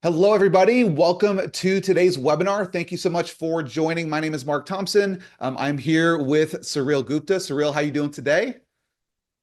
Hello, everybody. Welcome to today's webinar. Thank you so much for joining. My name is Mark Thompson. I'm here with Sureel Gupta. Sureel, how you doing today?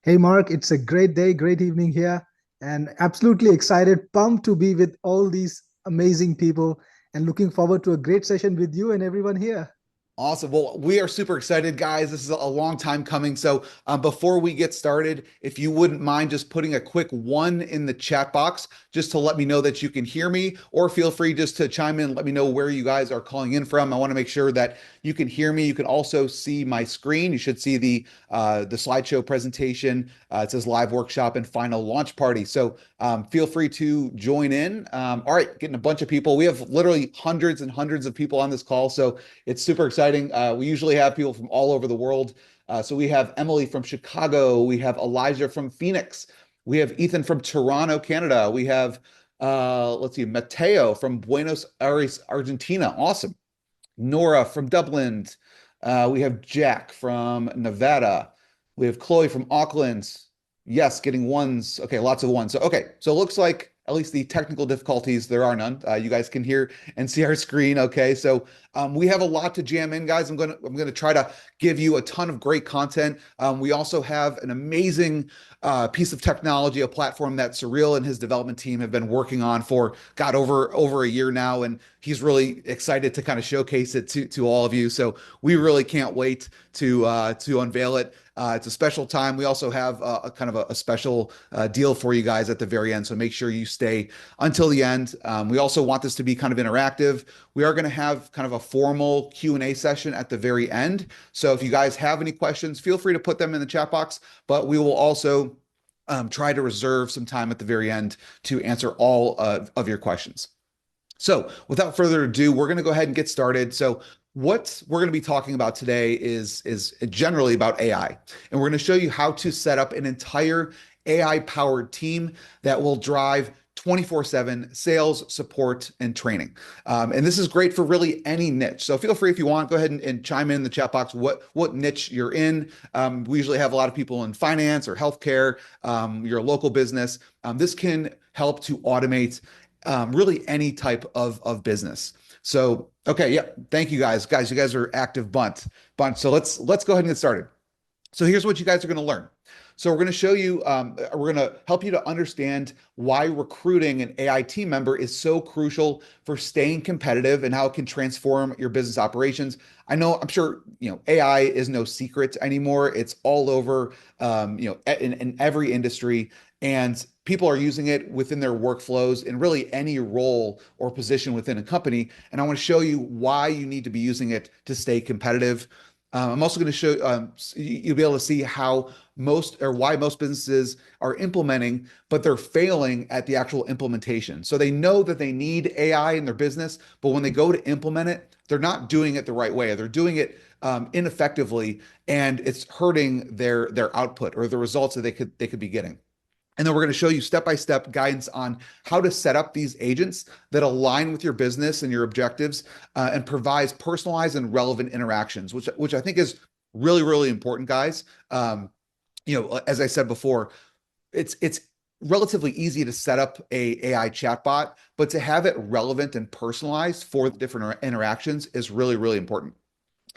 Hey, Mark, it's a great day, great evening here, and absolutely excited, pumped to be with all these amazing people and looking forward to a great session with you and everyone here. Awesome. Well, we are super excited, guys. This is a long time coming. So, before we get started, if you wouldn't mind just putting a quick one in the chat box just to let me know that you can hear me, or feel free just to chime in and let me know where you guys are calling in from. I want to make sure that you can hear me. You can also see my screen. You should see the slideshow presentation. It says live workshop and final launch party. So, feel free to join in. All right, getting a bunch of people. We have literally hundreds and hundreds of people on this call. So it's super exciting. We usually have people from all over the world. So we have Emily from Chicago. We have Elijah from Phoenix. We have Ethan from Toronto, Canada. We have, let's see, Mateo from Buenos Aires, Argentina. Awesome. Nora from Dublin. We have Jack from Nevada. We have Chloe from Auckland. Yes, getting ones. Okay, lots of ones. So, okay, so it looks like at least the technical difficulties, there are none. You guys can hear and see our screen. Okay, so we have a lot to jam in, guys. I'm gonna try to give you a ton of great content. We also have an amazing piece of technology, a platform that Sureel and his development team have been working on for God over a year now, and he's really excited to kind of showcase it to all of you. So we really can't wait to unveil it. It's a special time. We also have a kind of a special deal for you guys at the very end. So make sure you stay until the end. We also want this to be kind of interactive. We are going to have kind of a formal Q&A session at the very end. So if you guys have any questions, feel free to put them in the chat box, but we will also try to reserve some time at the very end to answer all of your questions. So without further ado, we're going to go ahead and get started. So what we're going to be talking about today is generally about AI, and we're going to show you how to set up an entire AI-powered team that will drive 24/7 sales, support, and training. And this is great for really any niche. So feel free if you want, go ahead and chime in the chat box what niche you're in. We usually have a lot of people in finance or healthcare, your local business. This can help to automate really any type of business. So, okay, yeah, thank you guys. Guys, you guys are active bunch. So let's go ahead and get started. So here's what you guys are going to learn. So we're going to show you, we're going to help you to understand why recruiting an AI team member is so crucial for staying competitive and how it can transform your business operations. I know, I'm sure, AI is no secret anymore. It's all over, in every industry, and people are using it within their workflows in really any role or position within a company. And I want to show you why you need to be using it to stay competitive. I'm also going to show you'll be able to see how why most businesses are implementing, but they're failing at the actual implementation. So they know that they need AI in their business, but when they go to implement it, they're not doing it the right way. They're doing it ineffectively, and it's hurting their output or the results that they could be getting. And then we're going to show you step-by-step guidance on how to set up these agents that align with your business and your objectives, and provides personalized and relevant interactions, which I think is really, really important, guys. As I said before, it's relatively easy to set up a AI chatbot, but to have it relevant and personalized for different interactions is really, really important.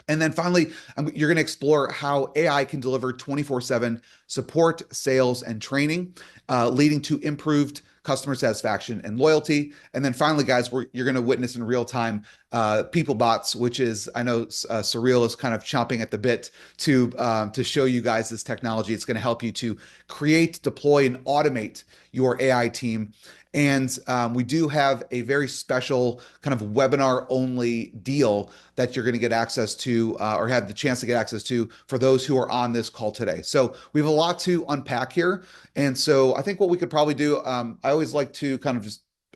And then finally, you're going to explore how AI can deliver 24/7 support, sales, and training, leading to improved customer satisfaction and loyalty. And then finally, guys, you're going to witness in real time PeopleBots, which is, I know Sureel is kind of chomping at the bit to show you guys this technology. It's going to help you to create, deploy, and automate your AI team. And we do have a very special kind of webinar only deal that you're going to get access to, or have the chance to get access to, for those who are on this call today. So we have a lot to unpack here. And so I think what we could probably do, I always like to kind of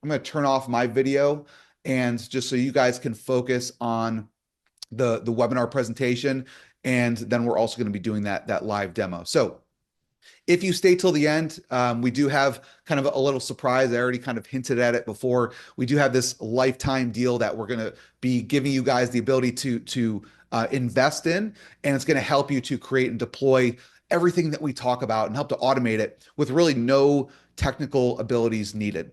I'm going to turn off my video, and just so you guys can focus on the webinar presentation. And then we're also going to be doing that live demo. So if you stay till the end, we do have kind of a little surprise. I already kind of hinted at it before. We do have this lifetime deal that we're going to be giving you guys the ability to invest in, and it's going to help you to create and deploy everything that we talk about and help to automate it with really no technical abilities needed.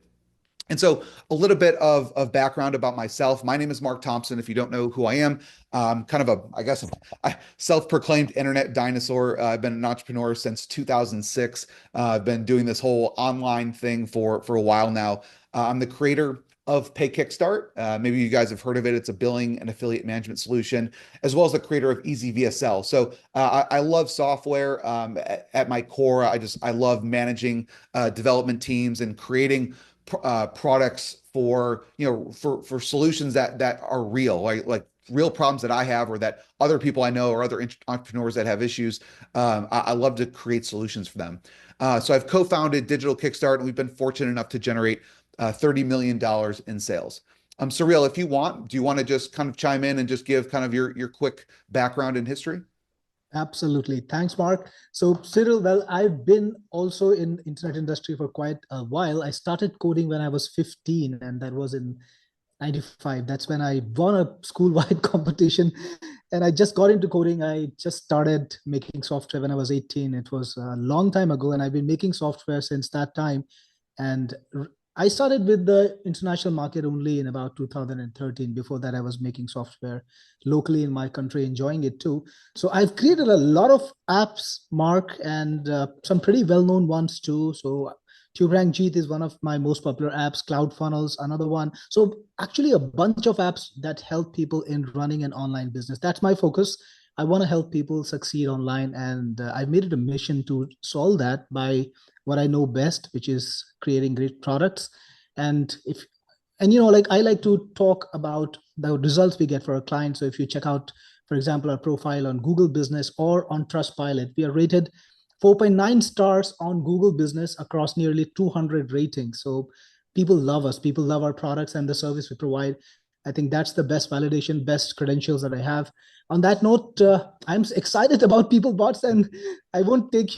And so a little bit of background about myself. My name is Mark Thompson. If you don't know who I am, kind of I guess, a self-proclaimed internet dinosaur. I've been an entrepreneur since 2006. I've been doing this whole online thing for a while now. I'm the creator of Pay Kickstart. Maybe you guys have heard of it. It's a billing and affiliate management solution, as well as the creator of Easy VSL. So I love software. At my core, I love managing development teams and creating products for for solutions that are real, like real problems that I have or that other people I know or other entrepreneurs that have issues. I love to create solutions for them. So I've co-founded Digital Kickstart, and we've been fortunate enough to generate $30 million in sales. Surreal, if you want, do you want to just kind of chime in and just give kind of your quick background and history? Absolutely. Thanks, Mark. So, Cyril, well, I've been also in internet industry for quite a while. I started coding when I was 15, and that was in 95. That's when I won a school-wide competition, and I just got into coding. I just started making software when I was 18. It was a long time ago, and I've been making software since that time. And I started with the international market only in about 2013. Before that, I was making software locally in my country, enjoying it too. So I've created a lot of apps, Mark, and some pretty well-known ones too. So TubeRank Jeet is one of my most popular apps. CloudFunnels, another one. So actually, a bunch of apps that help people in running an online business. That's my focus. I want to help people succeed online, and I've made it a mission to solve that by what I know best, which is creating great products. And if and like I like to talk about the results we get for our clients. So if you check out, for example, our profile on Google Business or on Trustpilot, we are rated 4.9 stars on Google Business across nearly 200 ratings. So people love us. People love our products and the service we provide. I think that's the best validation, best credentials that I have. On that note, I'm excited about PeopleBots, and I won't take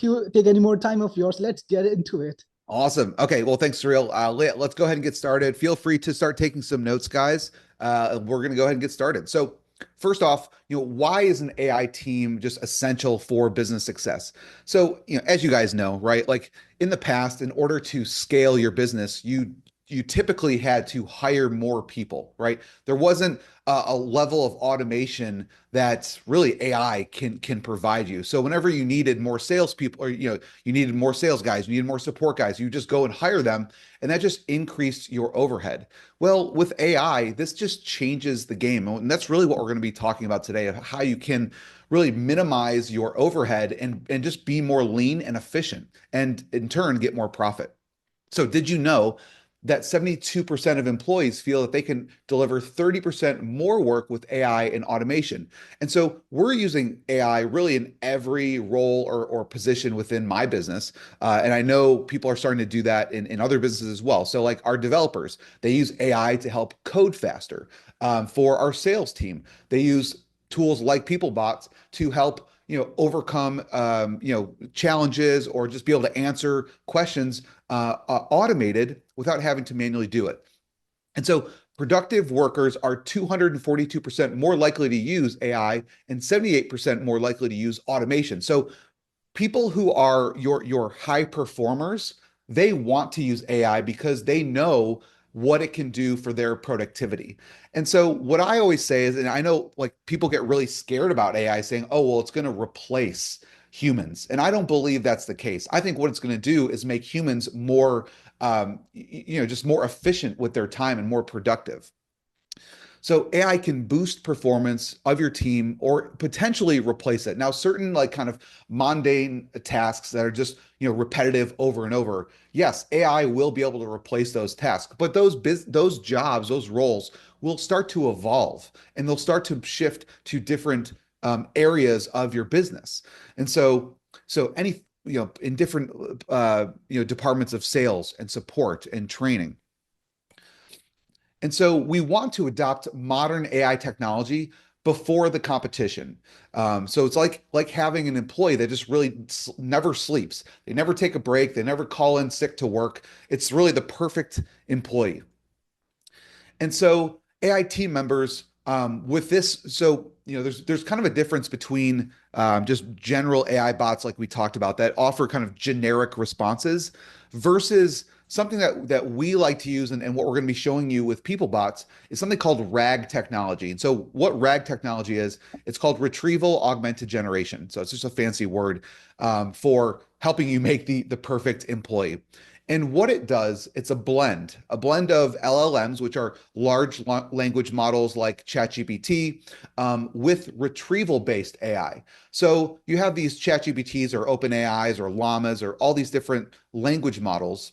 any more time of yours. Let's get into it. Awesome. Okay. Well, thanks, Surreal. Let's go ahead and get started. Feel free to start taking some notes, guys. We're going to go ahead and get started. So, first off, why is an AI team just essential for business success? So, as you guys know, right? Like in the past, in order to scale your business, you typically had to hire more people, right? There wasn't a level of automation that really AI can provide you. So whenever you needed more salespeople, or you needed more sales guys, you needed more support guys, you just go and hire them, and that just increased your overhead. Well, with AI, this just changes the game, and that's really what we're going to be talking about today, of how you can really minimize your overhead and just be more lean and efficient, and in turn get more profit. So, did you know that 72% of employees feel that they can deliver 30% more work with AI and automation? And so we're using AI really in every role or position within my business. And I know people are starting to do that in other businesses as well. So, like our developers, they use AI to help code faster. For our sales team, they use tools like PeopleBots to help overcome challenges, or just be able to answer questions automated without having to manually do it. And so productive workers are 242% more likely to use AI and 78% more likely to use automation. So people who are your high performers, they want to use AI because they know what it can do for their productivity. And so what I always say is, and I know like people get really scared about AI saying, oh, well, it's going to replace humans. And I don't believe that's the case. I think what it's going to do is make humans more, just more efficient with their time and more productive. So AI can boost performance of your team or potentially replace it. Now, certain like kind of mundane tasks that are just, repetitive over and over. Yes, AI will be able to replace those tasks, but those jobs, those roles will start to evolve, and they'll start to shift to different areas of your business. And so any, in different departments of sales and support and training. And so we want to adopt modern AI technology before the competition. So it's like having an employee that just really never sleeps. They never take a break. They never call in sick to work. It's really the perfect employee. And so AI team members with this, so there's kind of a difference between just general AI bots like we talked about that offer kind of generic responses versus something that we like to use and what we're going to be showing you with PeopleBots is something called RAG technology. And so what RAG technology is, it's called retrieval augmented generation. So it's just a fancy word for helping you make the perfect employee. And what it does, it's a blend of LLMs, which are large language models like ChatGPT, with retrieval-based AI. So you have these ChatGPTs or OpenAIs or Llamas or all these different language models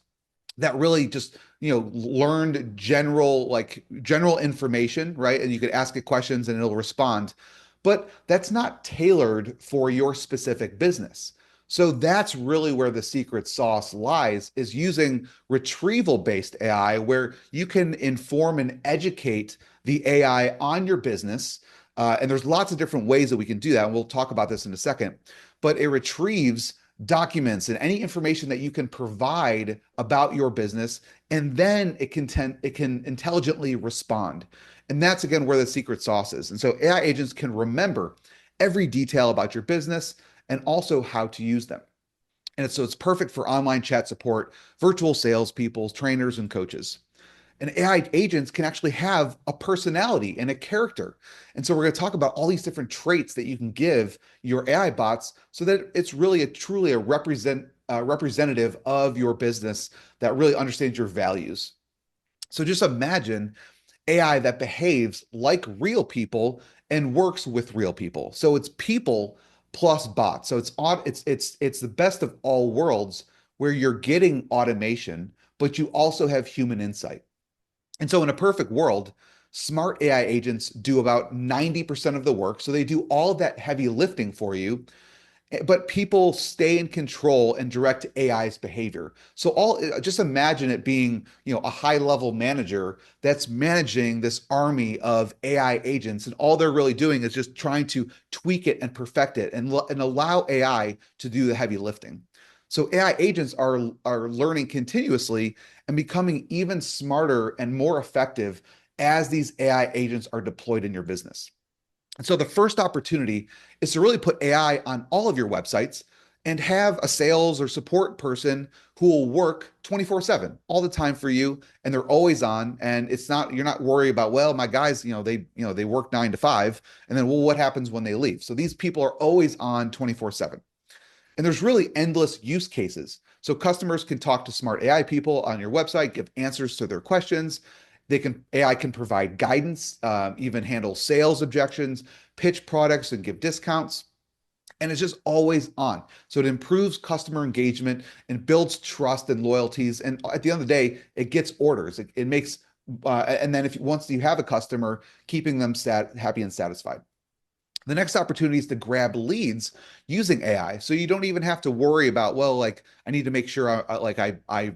that really just learned general information, right? And you could ask it questions and it'll respond, but that's not tailored for your specific business. So that's really where the secret sauce lies, is using retrieval based AI, where you can inform and educate the AI on your business. And there's lots of different ways that we can do that, and we'll talk about this in a second. But it retrieves documents and any information that you can provide about your business, and then it can intelligently respond. And that's again where the secret sauce is. And so AI agents can remember every detail about your business and also how to use them. And so it's perfect for online chat support, virtual salespeople, trainers, and coaches. And AI agents can actually have a personality and a character. And so we're going to talk about all these different traits that you can give your AI bots so that it's really truly a representative of your business that really understands your values. So just imagine AI that behaves like real people and works with real people. So it's people plus bots. So it's the best of all worlds, where you're getting automation, but you also have human insight. And so in a perfect world, smart AI agents do about 90% of the work. So they do all of that heavy lifting for you, but people stay in control and direct AI's behavior. So just imagine it being, a high level manager that's managing this army of AI agents, and all they're really doing is just trying to tweak it and perfect it and allow AI to do the heavy lifting. So AI agents are learning continuously and becoming even smarter and more effective as these AI agents are deployed in your business. And so the first opportunity is to really put AI on all of your websites and have a sales or support person who will work 24/7 all the time for you, and they're always on. And you're not worried about, well, my guys, they work 9 to 5, and then, well, what happens when they leave? So these people are always on 24/7. And there's really endless use cases. So customers can talk to smart AI people on your website, give answers to their questions. AI can provide guidance, even handle sales objections, pitch products, and give discounts. And it's just always on. So it improves customer engagement and builds trust and loyalties. And at the end of the day, it gets orders. It makes, and then once you have a customer, keeping them happy and satisfied. The next opportunity is to grab leads using AI. So you don't even have to worry about, well, like, I need to make sure I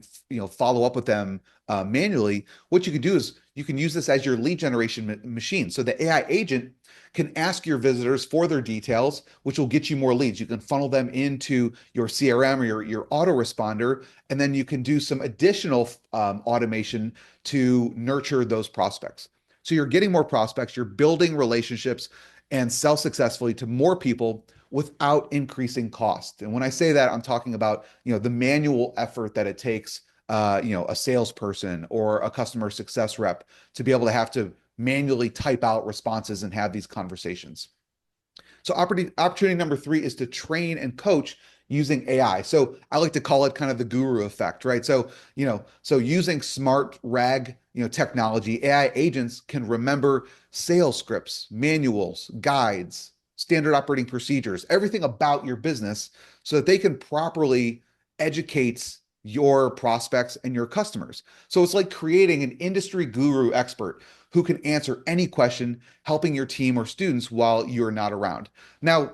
follow up with them manually. What you can do is you can use this as your lead generation machine. So the AI agent can ask your visitors for their details, which will get you more leads. You can funnel them into your CRM or your autoresponder, and then you can do some additional automation to nurture those prospects. So you're getting more prospects, you're building relationships, and sell successfully to more people without increasing cost. And when I say that, I'm talking about, the manual effort that it takes, a salesperson or a customer success rep to be able to have to manually type out responses and have these conversations. So opportunity number 3 is to train and coach using AI. So I like to call it kind of the guru effect, right? So, using smart RAG, technology, AI agents can remember sales scripts, manuals, guides, standard operating procedures, everything about your business, so that they can properly educate your prospects and your customers. So it's like creating an industry guru expert who can answer any question, helping your team or students while you're not around. Now,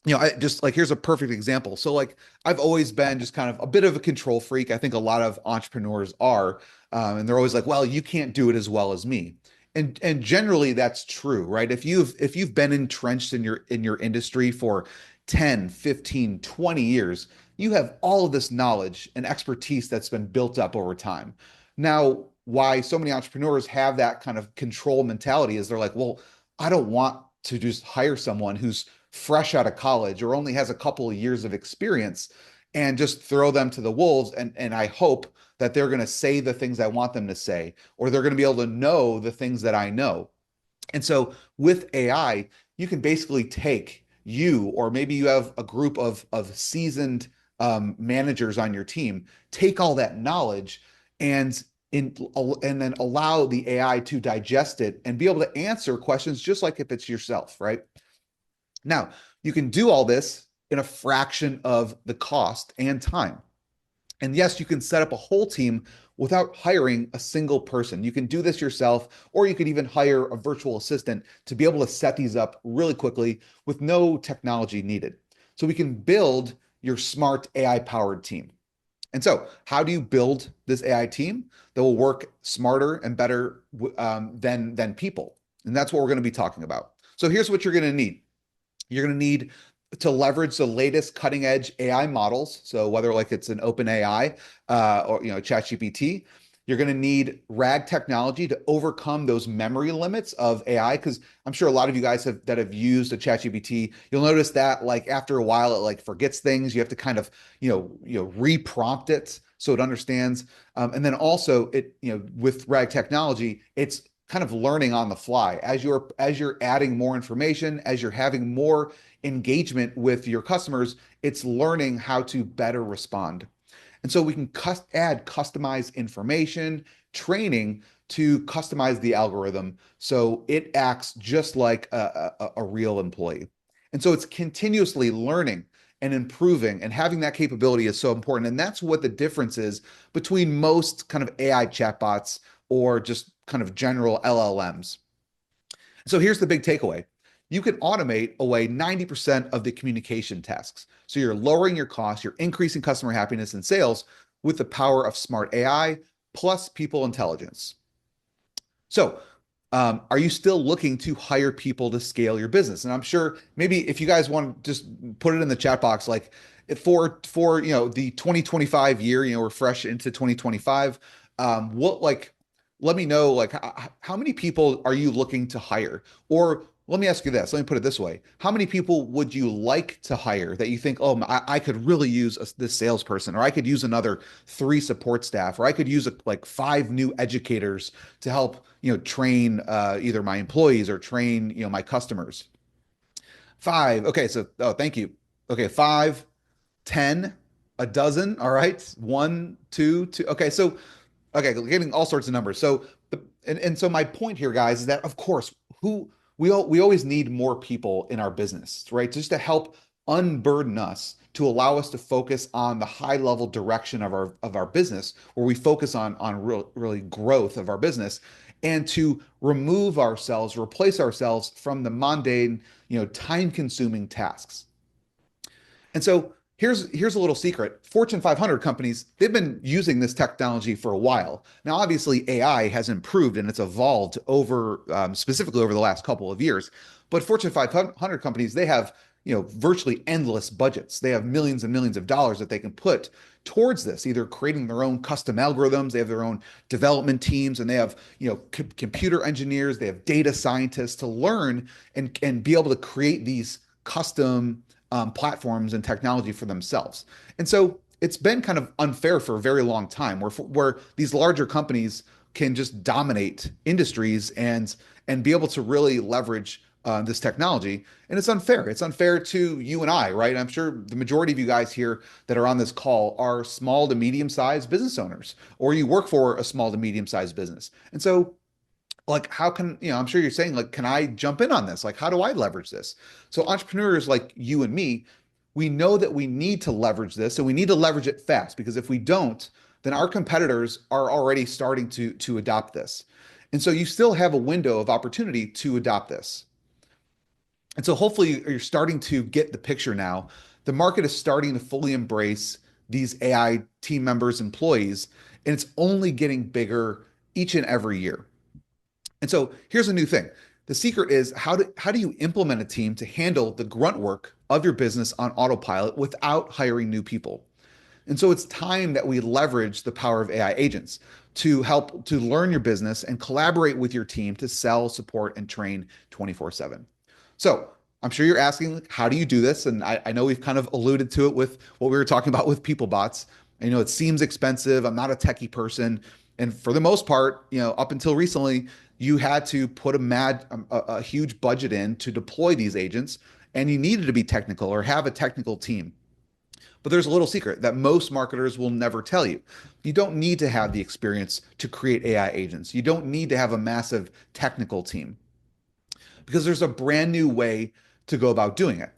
I just like, here's a perfect example. So like, I've always been just kind of a bit of a control freak. I think a lot of entrepreneurs are, and they're always like, well, you can't do it as well as me. And generally that's true, right? If you've been entrenched in your industry for 10, 15, 20 years, you have all of this knowledge and expertise that's been built up over time. Now, why so many entrepreneurs have that kind of control mentality is they're like, well, I don't want to just hire someone who's fresh out of college or only has a couple of years of experience and just throw them to the wolves. And I hope that they're going to say the things I want them to say, or they're going to be able to know the things that I know. And so with AI, you can basically take you, or maybe you have a group of seasoned managers on your team, take all that knowledge and and then allow the AI to digest it and be able to answer questions just like if it's yourself, right? Now, you can do all this in a fraction of the cost and time. And yes, you can set up a whole team without hiring a single person. You can do this yourself, or you could even hire a virtual assistant to be able to set these up really quickly with no technology needed. So we can build your smart AI powered team. And so, how do you build this AI team that will work smarter and better than people? And that's what we're going to be talking about. So here's what you're going to need. You're going to need to leverage the latest cutting edge AI models. So whether like it's an open AI or ChatGPT, you're going to need RAG technology to overcome those memory limits of AI. Because I'm sure a lot of you guys that have used a ChatGPT, you'll notice that like after a while it like forgets things. You have to kind of reprompt it so it understands. And then also it with RAG technology, it's kind of learning on the fly as you're adding more information, as you're having more engagement with your customers, it's learning how to better respond. And so we can add customized information, training to customize the algorithm so it acts just like a real employee. And so it's continuously learning and improving, and having that capability is so important. And that's what the difference is between most kind of AI chatbots or just kind of general LLMs. So here's the big takeaway. You can automate away 90% of the communication tasks. So you're lowering your costs, you're increasing customer happiness and sales with the power of smart AI plus people intelligence. So, are you still looking to hire people to scale your business? And I'm sure maybe if you guys want to just put it in the chat box, like for the 2025 year, we're fresh into 2025. What like let me know like how many people are you looking to hire? Or let me ask you this. Let me put it this way. How many people would you like to hire that you think, oh, I could really use this salesperson, or I could use another 3 support staff, or I could use like 5 new educators to help, train either my employees or train, my customers. 5. Okay. So, oh, thank you. Okay. 5, 10, a dozen. All right. 1, 2, 2. Okay. So, okay, getting all sorts of numbers. So and so my point here, guys, is that of course, who we always need more people in our business, right? Just to help unburden us, to allow us to focus on the high level direction of our business, where we focus on really growth of our business, and to replace ourselves from the mundane, time consuming tasks. And so here's a little secret. Fortune 500 companies, they've been using this technology for a while. Now, obviously, AI has improved and it's evolved over specifically over the last couple of years. But Fortune 500 companies, they have virtually endless budgets. They have millions and millions of dollars that they can put towards this, either creating their own custom algorithms, they have their own development teams, and they have computer engineers, they have data scientists to learn and be able to create these custom platforms and technology for themselves. And so it's been kind of unfair for a very long time, where these larger companies can just dominate industries and be able to really leverage this technology. And it's unfair. It's unfair to you and I, right? I'm sure the majority of you guys here that are on this call are small to medium sized business owners, or you work for a small to medium sized business. And so like how can I'm sure you're saying like, can I jump in on this? Like, how do I leverage this? So entrepreneurs like you and me, we know that we need to leverage this, and we need to leverage it fast, because if we don't, then our competitors are already starting to adopt this. And so you still have a window of opportunity to adopt this. And so hopefully you're starting to get the picture now. The market is starting to fully embrace these AI team members, employees, and it's only getting bigger each and every year. And so here's a new thing. The secret is how do you implement a team to handle the grunt work of your business on autopilot without hiring new people? And so it's time that we leverage the power of AI agents to help to learn your business and collaborate with your team to sell, support, and train 24/7. So I'm sure you're asking, like, how do you do this? And I know we've kind of alluded to it with what we were talking about with PeopleBots. And, it seems expensive. I'm not a techie person. And for the most part, up until recently, you had to put a huge budget in to deploy these agents, and you needed to be technical or have a technical team. But there's a little secret that most marketers will never tell you. You don't need to have the experience to create AI agents. You don't need to have a massive technical team because there's a brand new way to go about doing it.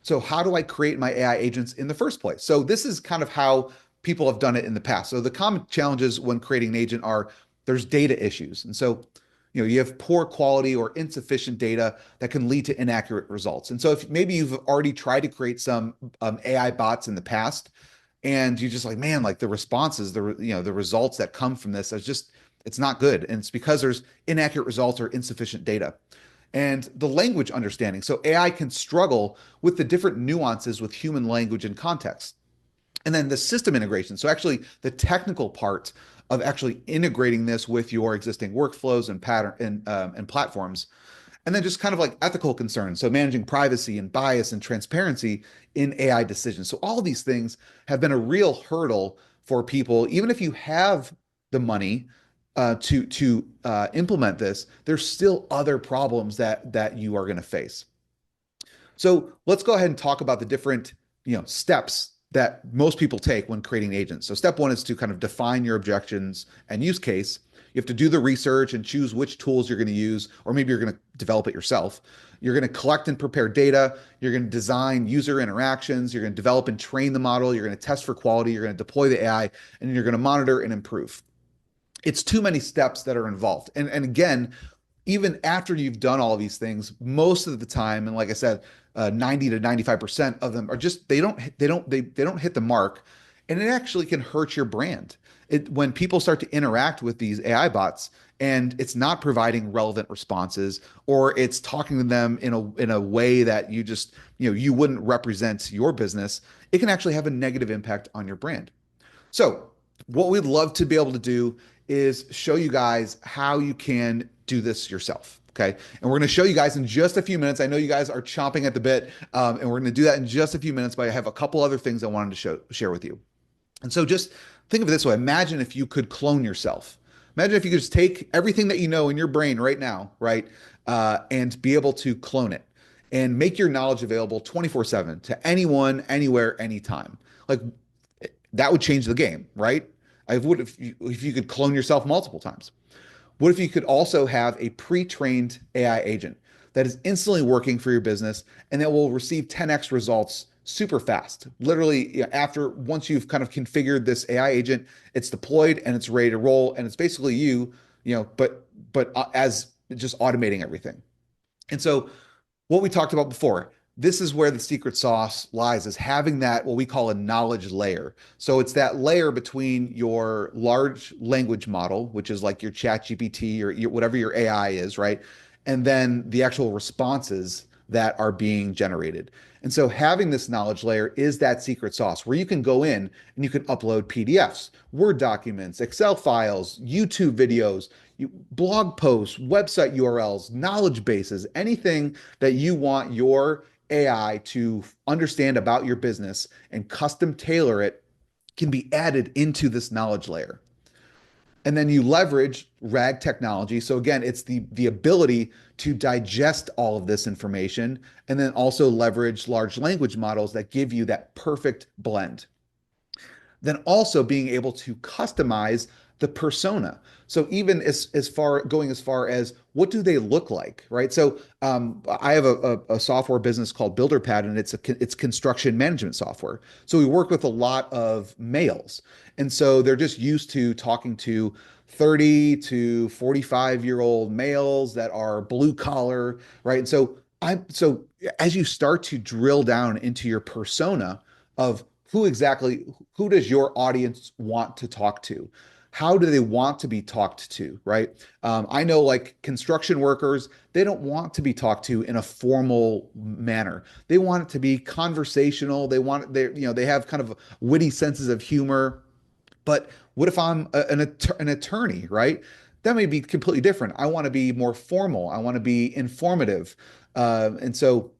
So, how do I create my AI agents in the first place? So, this is kind of how people have done it in the past. So, the common challenges when creating an agent are there's data issues. And so, you have poor quality or insufficient data that can lead to inaccurate results. And so, if maybe you've already tried to create some AI bots in the past, and you're just like, man, like the responses, the results that come from this is just it's not good, and it's because there's inaccurate results or insufficient data. And the language understanding. So AI can struggle with the different nuances with human language and context. And then the system integration. So actually the technical part of actually integrating this with your existing workflows and pattern and platforms. And then just kind of like ethical concerns. So managing privacy and bias and transparency in AI decisions. So all these things have been a real hurdle for people, even if you have the money to implement this, there's still other problems that you are going to face. So let's go ahead and talk about the different steps that most people take when creating agents. So step one is to kind of define your objections and use case. You have to do the research and choose which tools you're going to use, or maybe you're going to develop it yourself. You're going to collect and prepare data. You're going to design user interactions. You're going to develop and train the model. You're going to test for quality. You're going to deploy the AI, and you're going to monitor and improve. It's too many steps that are involved. And again, even after you've done all of these things, most of the time, and like I said, 90 to 95% of them are just they don't hit the mark, and it actually can hurt your brand. When people start to interact with these AI bots and it's not providing relevant responses, or it's talking to them in a way that you wouldn't represent your business, it can actually have a negative impact on your brand. So, what we'd love to be able to do is show you guys how you can do this yourself. Okay. And we're going to show you guys in just a few minutes. I know you guys are chomping at the bit, and we're going to do that in just a few minutes, but I have a couple other things I wanted to share with you. And so just think of it this way. Imagine if you could clone yourself. Imagine if you could just take everything that you know in your brain right now, right, and be able to clone it and make your knowledge available 24/7 to anyone, anywhere, anytime. Like that would change the game, right? I would if you could clone yourself multiple times. What if you could also have a pre-trained AI agent that is instantly working for your business and that will receive 10x results super fast? Literally, after once you've kind of configured this AI agent, it's deployed and it's ready to roll, and it's basically but as just automating everything. And so what we talked about before, this is where the secret sauce lies, is having that what we call a knowledge layer. So it's that layer between your large language model, which is like your chat GPT or whatever your AI is, right? And then the actual responses that are being generated. And so having this knowledge layer is that secret sauce where you can go in and you can upload PDFs, Word documents, Excel files, YouTube videos, blog posts, website URLs, knowledge bases, anything that you want your AI to understand about your business and custom tailor it can be added into this knowledge layer. And then you leverage RAG technology. So again, it's the ability to digest all of this information, and then also leverage large language models that give you that perfect blend. Then also being able to customize the persona. So even as far as what do they look like, right? So I have a software business called BuilderPad, and it's construction management software. So we work with a lot of males, and so they're just used to talking to 30 to 45-year-old males that are blue collar, right? And so as you start to drill down into your persona of who does your audience want to talk to? How do they want to be talked to, right? I know like construction workers, they don't want to be talked to in a formal manner. They want it to be conversational. They have kind of witty senses of humor. But what if I'm an attorney, right? That may be completely different. I want to be more formal. I want to be informative. And so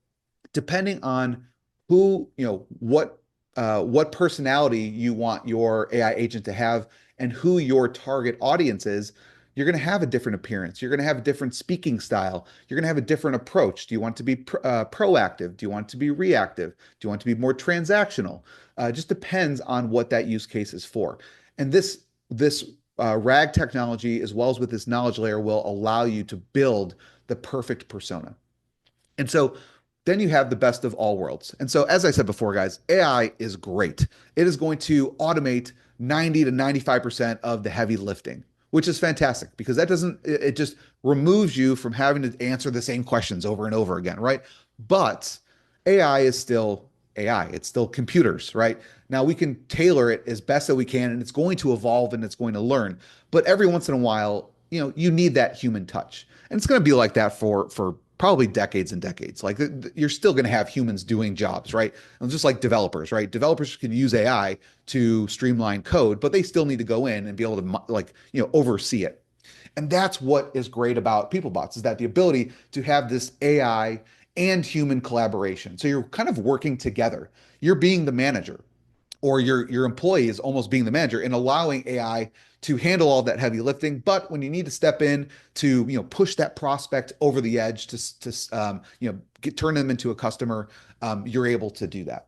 depending on who, what personality you want your AI agent to have and who your target audience is, you're going to have a different appearance. You're going to have a different speaking style. You're going to have a different approach. Do you want to be proactive? Do you want to be reactive? Do you want to be more transactional? It just depends on what that use case is for. And this RAG technology, as well as with this knowledge layer, will allow you to build the perfect persona. And so then you have the best of all worlds. And so, as I said before, guys, AI is great. It is going to automate 90 to 95% of the heavy lifting, which is fantastic because that doesn't, it just removes you from having to answer the same questions over and over again, right? But AI is still AI, it's still computers, right? Now we can tailor it as best that we can, and it's going to evolve and it's going to learn. But every once in a while, you need that human touch. And it's going to be like that for probably decades and decades. Like you're still going to have humans doing jobs, right? And just like developers, right? Developers can use AI to streamline code, but they still need to go in and be able to oversee it. And that's what is great about PeopleBots is that the ability to have this AI and human collaboration. So you're kind of working together. You're being the manager, or your employee is almost being the manager and allowing AI to handle all that heavy lifting. But when you need to step in to push that prospect over the edge to turn them into a customer, you're able to do that.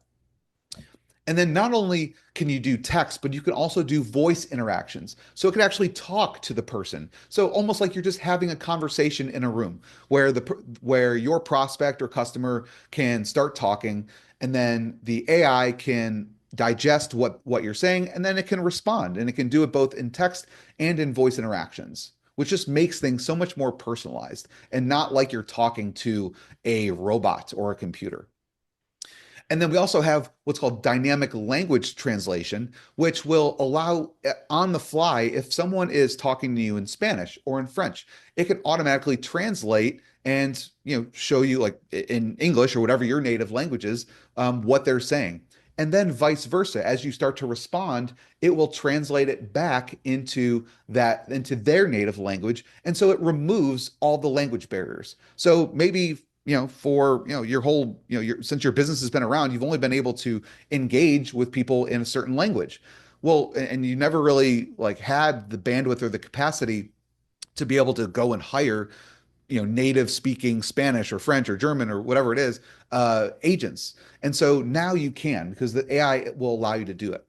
And then not only can you do text, but you can also do voice interactions. So it can actually talk to the person. So almost like you're just having a conversation in a room where your prospect or customer can start talking, and then the AI can digest what you're saying, and then it can respond, and it can do it both in text and in voice interactions, which just makes things so much more personalized and not like you're talking to a robot or a computer. And then we also have what's called dynamic language translation, which will allow on the fly, if someone is talking to you in Spanish or in French, it can automatically translate and show you like in English or whatever your native language is, what they're saying. And then vice versa, as you start to respond, it will translate it back into their native language. And so it removes all the language barriers. So maybe for your whole since your business has been around, you've only been able to engage with people in a certain language. Well, and you never really like had the bandwidth or the capacity to be able to go and hire native speaking Spanish or French or German or whatever it is, agents. And so now you can, because the AI will allow you to do it.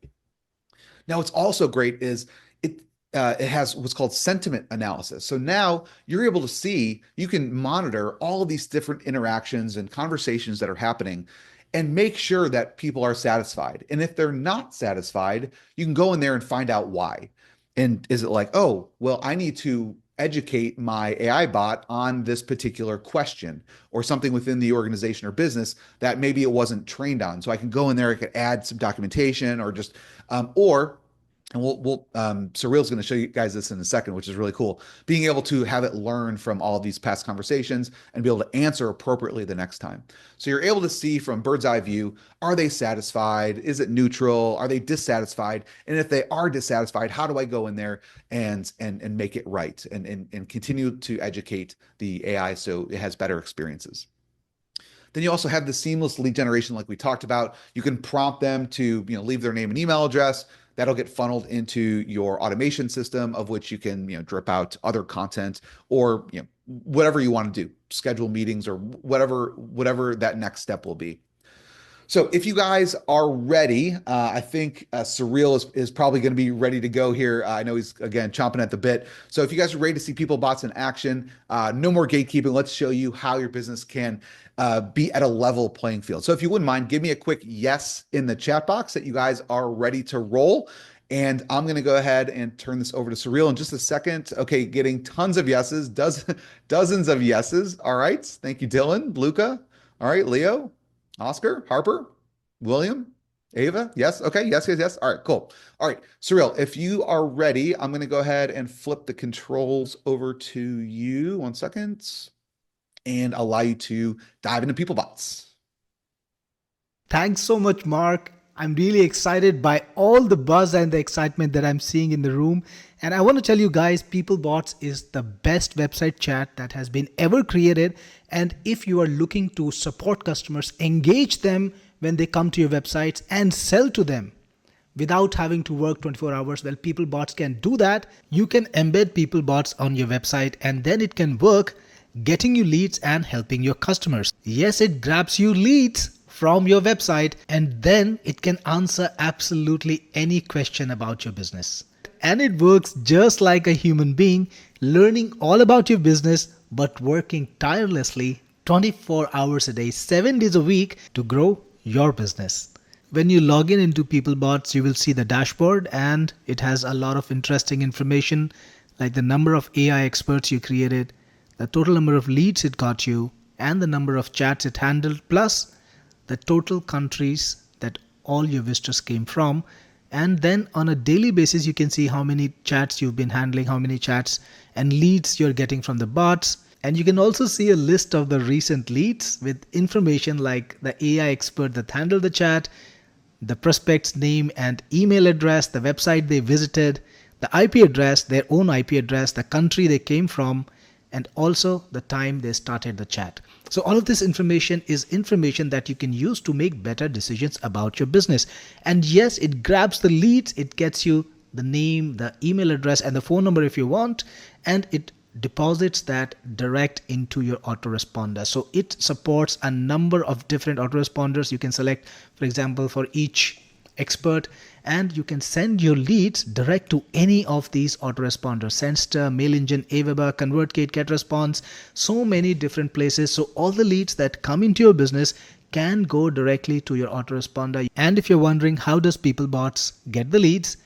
Now, what's also great is it has what's called sentiment analysis. So now you're able to see, you can monitor all of these different interactions and conversations that are happening and make sure that people are satisfied. And if they're not satisfied, you can go in there and find out why. And is it like, oh, well, I need to educate my AI bot on this particular question or something within the organization or business that maybe it wasn't trained on. So I can go in there, I could add some documentation or just, or and Surreal's going to show you guys this in a second, which is really cool. Being able to have it learn from all of these past conversations and be able to answer appropriately the next time. So you're able to see from bird's eye view, are they satisfied? Is it neutral? Are they dissatisfied? And if they are dissatisfied, how do I go in there and make it right and continue to educate the AI so it has better experiences? Then you also have the seamless lead generation, like we talked about. You can prompt them to leave their name and email address. That'll get funneled into your automation system, of which you can drip out other content or whatever you want to do, schedule meetings or whatever that next step will be. So if you guys are ready, I think Surreal is probably going to be ready to go here. I know he's, again, chomping at the bit. So if you guys are ready to see PeopleBots in action, no more gatekeeping. Let's show you how your business can be at a level playing field. So if you wouldn't mind, give me a quick yes in the chat box that you guys are ready to roll. And I'm going to go ahead and turn this over to Surreal in just a second. Okay, getting tons of yeses, dozens of yeses. All right. Thank you, Dylan, Luca. All right, Leo. Oscar, Harper, William, Ava. Yes. Okay. Yes, yes, yes. All right, cool. All right, Surreal, if you are ready, I'm going to go ahead and flip the controls over to you. 1 second. And allow you to dive into PeopleBots. Thanks so much, Mark. I'm really excited by all the buzz and the excitement that I'm seeing in the room. And I want to tell you guys, PeopleBots is the best website chat that has been ever created. And if you are looking to support customers, engage them when they come to your websites and sell to them without having to work 24 hours, well, PeopleBots can do that. You can embed PeopleBots on your website and then it can work getting you leads and helping your customers. Yes, it grabs you leads from your website and then it can answer absolutely any question about your business. And it works just like a human being, learning all about your business but working tirelessly 24 hours a day, 7 days a week to grow your business. When you log in into PeopleBots, you will see the dashboard and it has a lot of interesting information like the number of AI experts you created, the total number of leads it got you, and the number of chats it handled, plus the total countries that all your visitors came from. And then on a daily basis, you can see how many chats you've been handling, how many chats and leads you're getting from the bots. And you can also see a list of the recent leads with information like the AI expert that handled the chat, the prospect's name and email address, the website they visited, the IP address, their own IP address, the country they came from, and also the time they started the chat. So all of this information is information that you can use to make better decisions about your business. And yes, it grabs the leads, it gets you the name, the email address, and the phone number if you want, and it deposits that direct into your autoresponder. So it supports a number of different autoresponders. You can select, for example, for each expert, and you can send your leads direct to any of these autoresponders: Sendster, MailEngine, Aweber, ConvertKit, GetResponse, so many different places. So all the leads that come into your business can go directly to your autoresponder. And if you're wondering how does PeopleBots get the leads,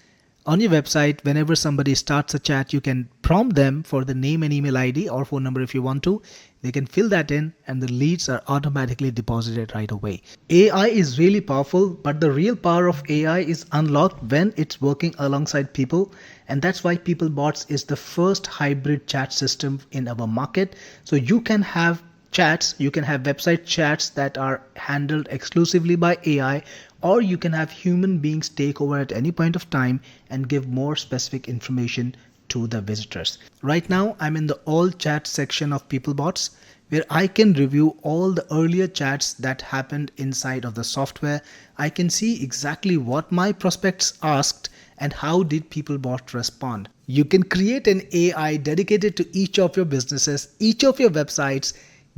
on your website, whenever somebody starts a chat, you can prompt them for the name and email ID or phone number if you want to. They can fill that in and the leads are automatically deposited right away. AI is really powerful, but the real power of AI is unlocked when it's working alongside people. And that's why PeopleBots is the first hybrid chat system in our market. So you can have chats, you can have website chats that are handled exclusively by AI, or you can have human beings take over at any point of time and give more specific information to the visitors. Right now, I'm in the all chat section of PeopleBots, where I can review all the earlier chats that happened inside of the software. I can see exactly what my prospects asked and how did PeopleBots respond. You can create an AI dedicated to each of your businesses, each of your websites,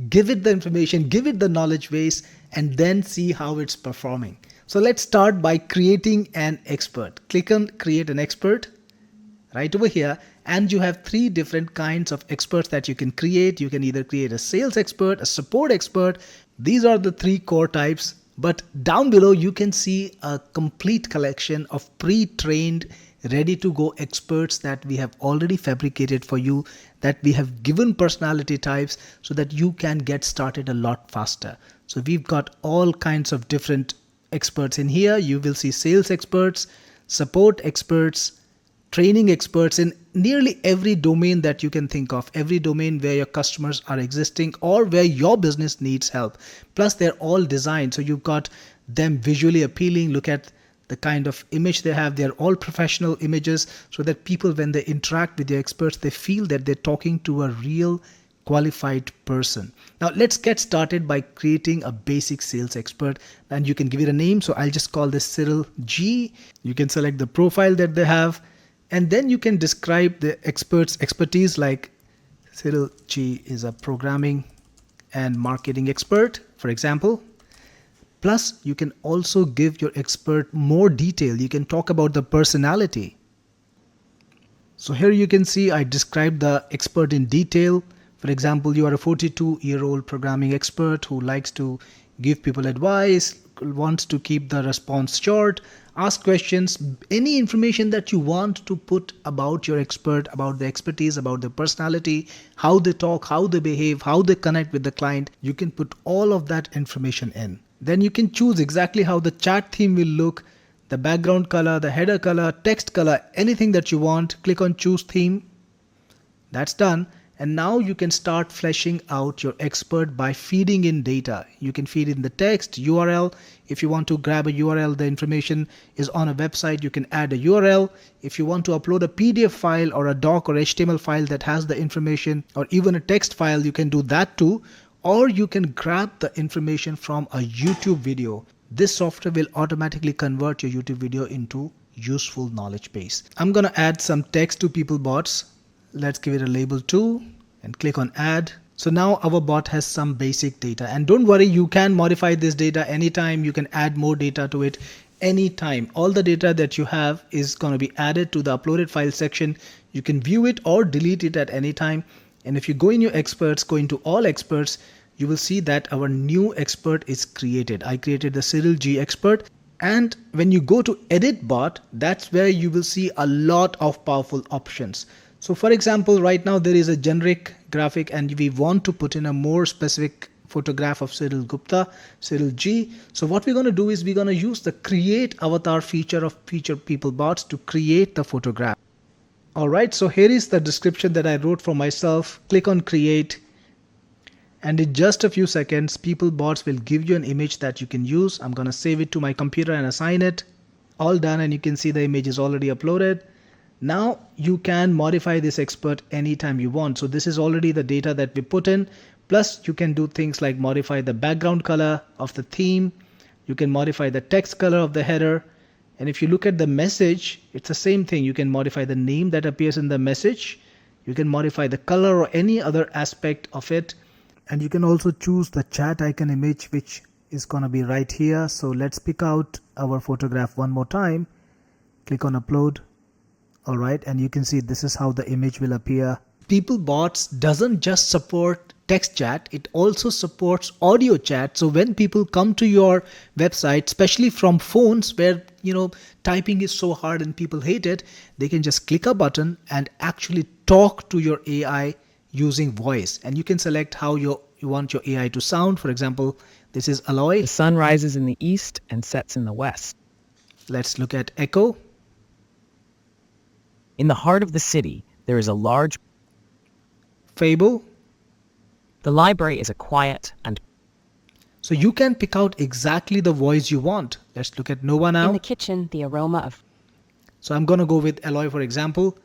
give it the information, give it the knowledge base, and then see how it's performing. So let's start by creating an expert. Click on create an expert right over here, and you have 3 different kinds of experts that you can create. You can either create a sales expert, a support expert. These are the 3 core types, but down below you can see a complete collection of pre-trained, ready to go experts that we have already fabricated for you, that we have given personality types so that you can get started a lot faster. So we've got all kinds of different experts in here. You will see sales experts, support experts, training experts in nearly every domain that you can think of, every domain where your customers are existing or where your business needs help. Plus they're all designed so you've got them visually appealing. Look at the kind of image they have. They're all professional images so that people, when they interact with the experts, they feel that they're talking to a real qualified person. Now let's get started by creating a basic sales expert, and you can give it a name. So I'll just call this Cyril G. You can select the profile that they have, and then you can describe the expert's expertise, like Cyril G is a programming and marketing expert, for example. Plus, you can also give your expert more detail. You can talk about the personality. So here you can see I described the expert in detail. For example, you are a 42-year-old programming expert who likes to give people advice, wants to keep the response short, ask questions, any information that you want to put about your expert, about the expertise, about the personality, how they talk, how they behave, how they connect with the client. You can put all of that information in. Then you can choose exactly how the chat theme will look, the background color, the header color, text color, anything that you want. Click on choose theme. That's done. And now you can start fleshing out your expert by feeding in data. You can feed in the text, URL. If you want to grab a URL, the information is on a website, you can add a URL. If you want to upload a PDF file or a doc or HTML file that has the information, or even a text file, you can do that too. Or you can grab the information from a YouTube video. This software will automatically convert your YouTube video into useful knowledge base. I'm going to add some text to PeopleBots. Let's give it a label too and click on add. So now our bot has some basic data, and don't worry, you can modify this data anytime. You can add more data to it anytime. All the data that you have is going to be added to the uploaded file section. You can view it or delete it at any time. And if you go in your experts, go into all experts, you will see that our new expert is created. I created the Cyril G expert. And when you go to edit bot, that's where you will see a lot of powerful options. So for example, right now there is a generic graphic and we want to put in a more specific photograph of Cyril Gupta, Cyril G. So what we're going to do is we're going to use the create avatar feature of PeopleBots to create the photograph. All right, so here is the description that I wrote for myself. Click on create. And in just a few seconds, PeopleBots will give you an image that you can use. I'm going to save it to my computer and assign it. All done, and you can see the image is already uploaded. Now you can modify this expert anytime you want. So this is already the data that we put in. Plus you can do things like modify the background color of the theme. You can modify the text color of the header. And if you look at the message, it's the same thing. You can modify the name that appears in the message. You can modify the color or any other aspect of it. And you can also choose the chat icon image, which is going to be right here. So let's pick out our photograph one more time. Click on upload. All right, and you can see this is how the image will appear. PeopleBots doesn't just support text chat, it also supports audio chat. So when people come to your website, especially from phones where typing is so hard and people hate it, they can just click a button and actually talk to your AI using voice. And you can select how you want your AI to sound. For example, this is Aloy. The sun rises in the east and sets in the west. Let's look at Echo. In the heart of the city, there is a large Fable. The library is a quiet and So you can pick out exactly the voice you want. Let's look at Nova now. In the kitchen, the aroma of... So I'm going to go with Aloy, for example.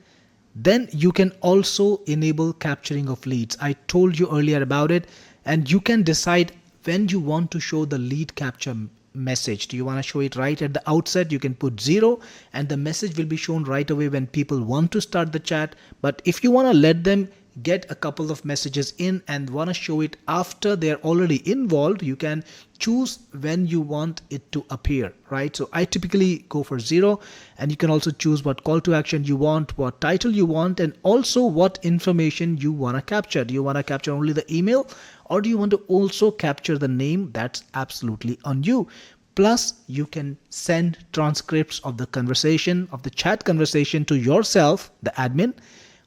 Then you can also enable capturing of leads. I told you earlier about it, and you can decide when you want to show the lead capture message. Do you want to show it right at the outset? You can put 0 and the message will be shown right away when people want to start the chat. But if you want to let them get a couple of messages in and want to show it after they're already involved, you can choose when you want it to appear, right? So I typically go for 0, and you can also choose what call to action you want, what title you want, and also what information you want to capture. Do you want to capture only the email, or do you want to also capture the name? That's absolutely on you. Plus you can send transcripts of the conversation, of the chat conversation, to yourself, the admin,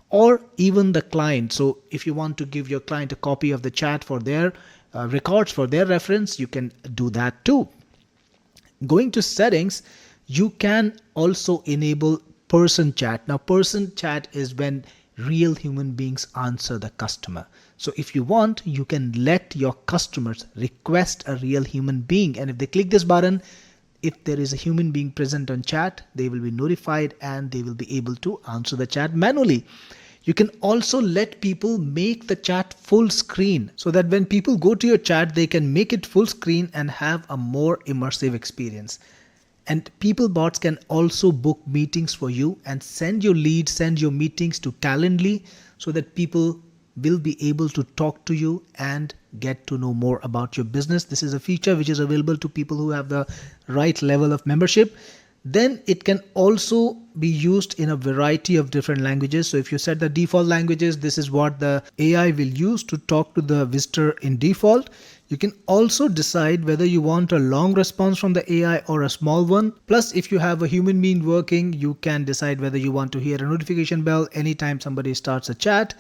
or even the client. So if you want to give your client a copy of the chat for their records, for their reference, you can do that too. Going to settings, you can also enable person chat. Now person chat is when real human beings answer the customer. So if you want, you can let your customers request a real human being, and if they click this button, if there is a human being present on chat, they will be notified and they will be able to answer the chat manually. You can also let people make the chat full screen so that when people go to your chat, they can make it full screen and have a more immersive experience. And PeopleBots can also book meetings for you and send your leads, send your meetings to Calendly so that people will be able to talk to you and get to know more about your business. This is a feature which is available to people who have the right level of membership. Then it can also be used in a variety of different languages. So if you set the default languages, this is what the AI will use to talk to the visitor in default. You can also decide whether you want a long response from the AI or a small one. Plus, if you have a human being working, you can decide whether you want to hear a notification bell anytime somebody starts a chat.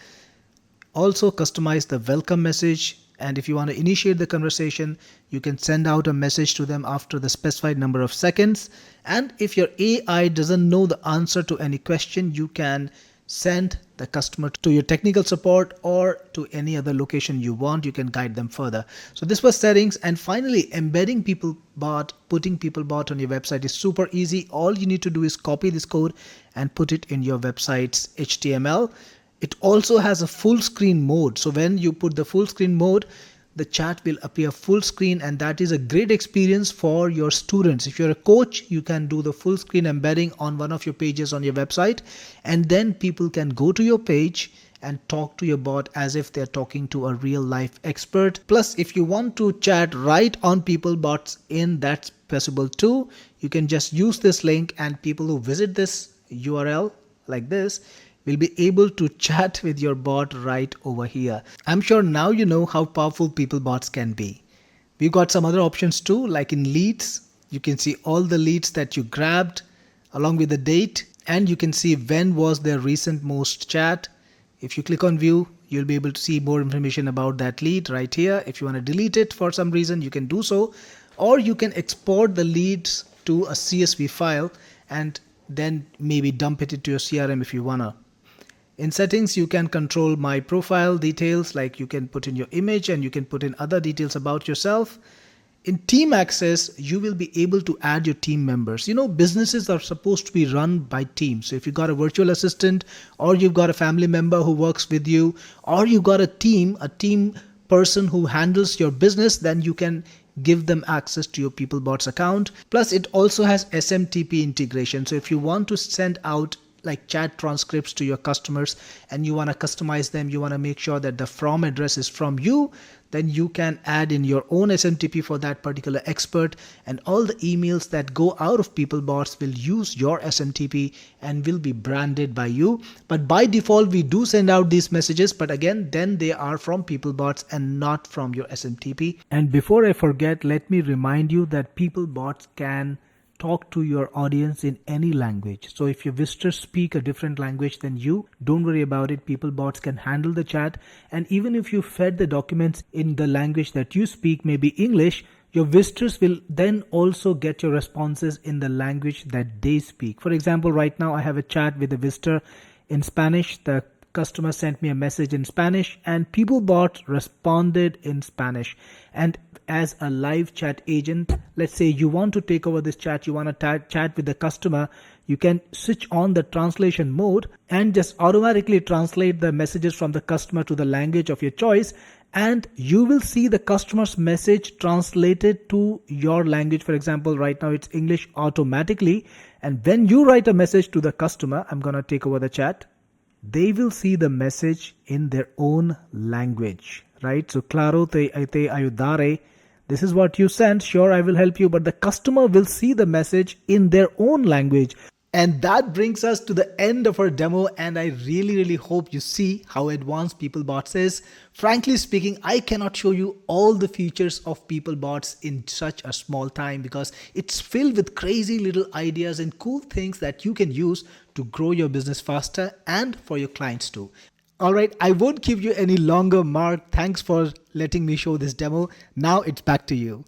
Also customize the welcome message, and if you want to initiate the conversation, you can send out a message to them after the specified number of seconds. And if your AI doesn't know the answer to any question, you can send the customer to your technical support or to any other location you want. You can guide them further. So this was settings. And finally, embedding PeopleBot, putting PeopleBot on your website is super easy. All you need to do is copy this code and put it in your website's HTML. It also has a full screen mode. So when you put the full screen mode, the chat will appear full screen, and that is a great experience for your students. If you're a coach, you can do the full screen embedding on one of your pages on your website, and then people can go to your page and talk to your bot as if they're talking to a real life expert. Plus, if you want to chat right on PeopleBots in that's possible too. You can just use this link, and people who visit this URL like this will be able to chat with your bot right over here. I'm sure now you know how powerful PeopleBots can be. We've got some other options too, like in leads. You can see all the leads that you grabbed along with the date, and you can see when was their recent most chat. If you click on view, you'll be able to see more information about that lead right here. If you want to delete it for some reason, you can do so, or you can export the leads to a CSV file and then maybe dump it into your CRM if you wanna. In settings, you can control my profile details, like you can put in your image and you can put in other details about yourself. In team access, you will be able to add your team members. You know, businesses are supposed to be run by teams. So if you've got a virtual assistant, or you've got a family member who works with you, or you've got a team person who handles your business, then you can give them access to your PeopleBots account. Plus, it also has SMTP integration. So if you want to send out like chat transcripts to your customers and you want to customize them, you want to make sure that the from address is from you, then you can add in your own SMTP for that particular expert, and all the emails that go out of PeopleBots will use your SMTP and will be branded by you. But by default, we do send out these messages, but again, then they are from PeopleBots and not from your SMTP. And before I forget, let me remind you that PeopleBots can talk to your audience in any language. So if your visitors speak a different language than you, don't worry about it. PeopleBots can handle the chat. And even if you fed the documents in the language that you speak, maybe English, your visitors will then also get your responses in the language that they speak. For example, right now I have a chat with a visitor in Spanish. The customer sent me a message in Spanish and PeopleBot responded in Spanish. And as a live chat agent, let's say you want to take over this chat, you want to chat with the customer, you can switch on the translation mode and just automatically translate the messages from the customer to the language of your choice, and you will see the customer's message translated to your language. For example, right now it's English automatically, and when you write a message to the customer, I'm going to take over the chat, they will see the message in their own language, right? So, claro, te ayudaré. This is what you sent. Sure, I will help you, but the customer will see the message in their own language. And that brings us to the end of our demo, and I really hope you see how advanced PeopleBots is. Frankly speaking, I cannot show you all the features of PeopleBots in such a small time because it's filled with crazy little ideas and cool things that you can use to grow your business faster and for your clients too. All right, I won't keep you any longer, Mark. Thanks for letting me show this demo. Now it's back to you.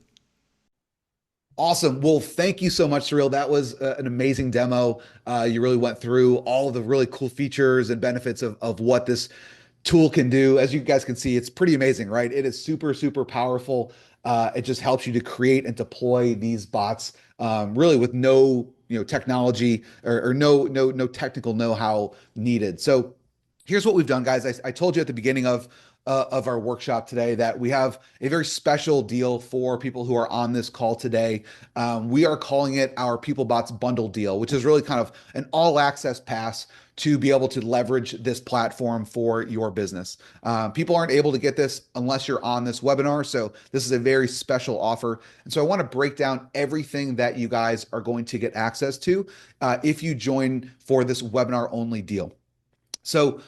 Awesome. Well, thank you so much, Cyril. That was an amazing demo. You really went through all of the really cool features and benefits of what this tool can do. As you guys can see, it's pretty amazing, right? It is super powerful. It just helps you to create and deploy these bots really with no technology or no technical know-how needed. So here's what we've done, guys. I told you at the beginning of our workshop today that we have a very special deal for people who are on this call today. We are calling it our PeopleBots Bundle deal, which is really kind of an all-access pass to be able to leverage this platform for your business. People aren't able to get this unless you're on this webinar, so this is a very special offer. And so I want to break down everything that you guys are going to get access to if you join for this webinar-only deal. So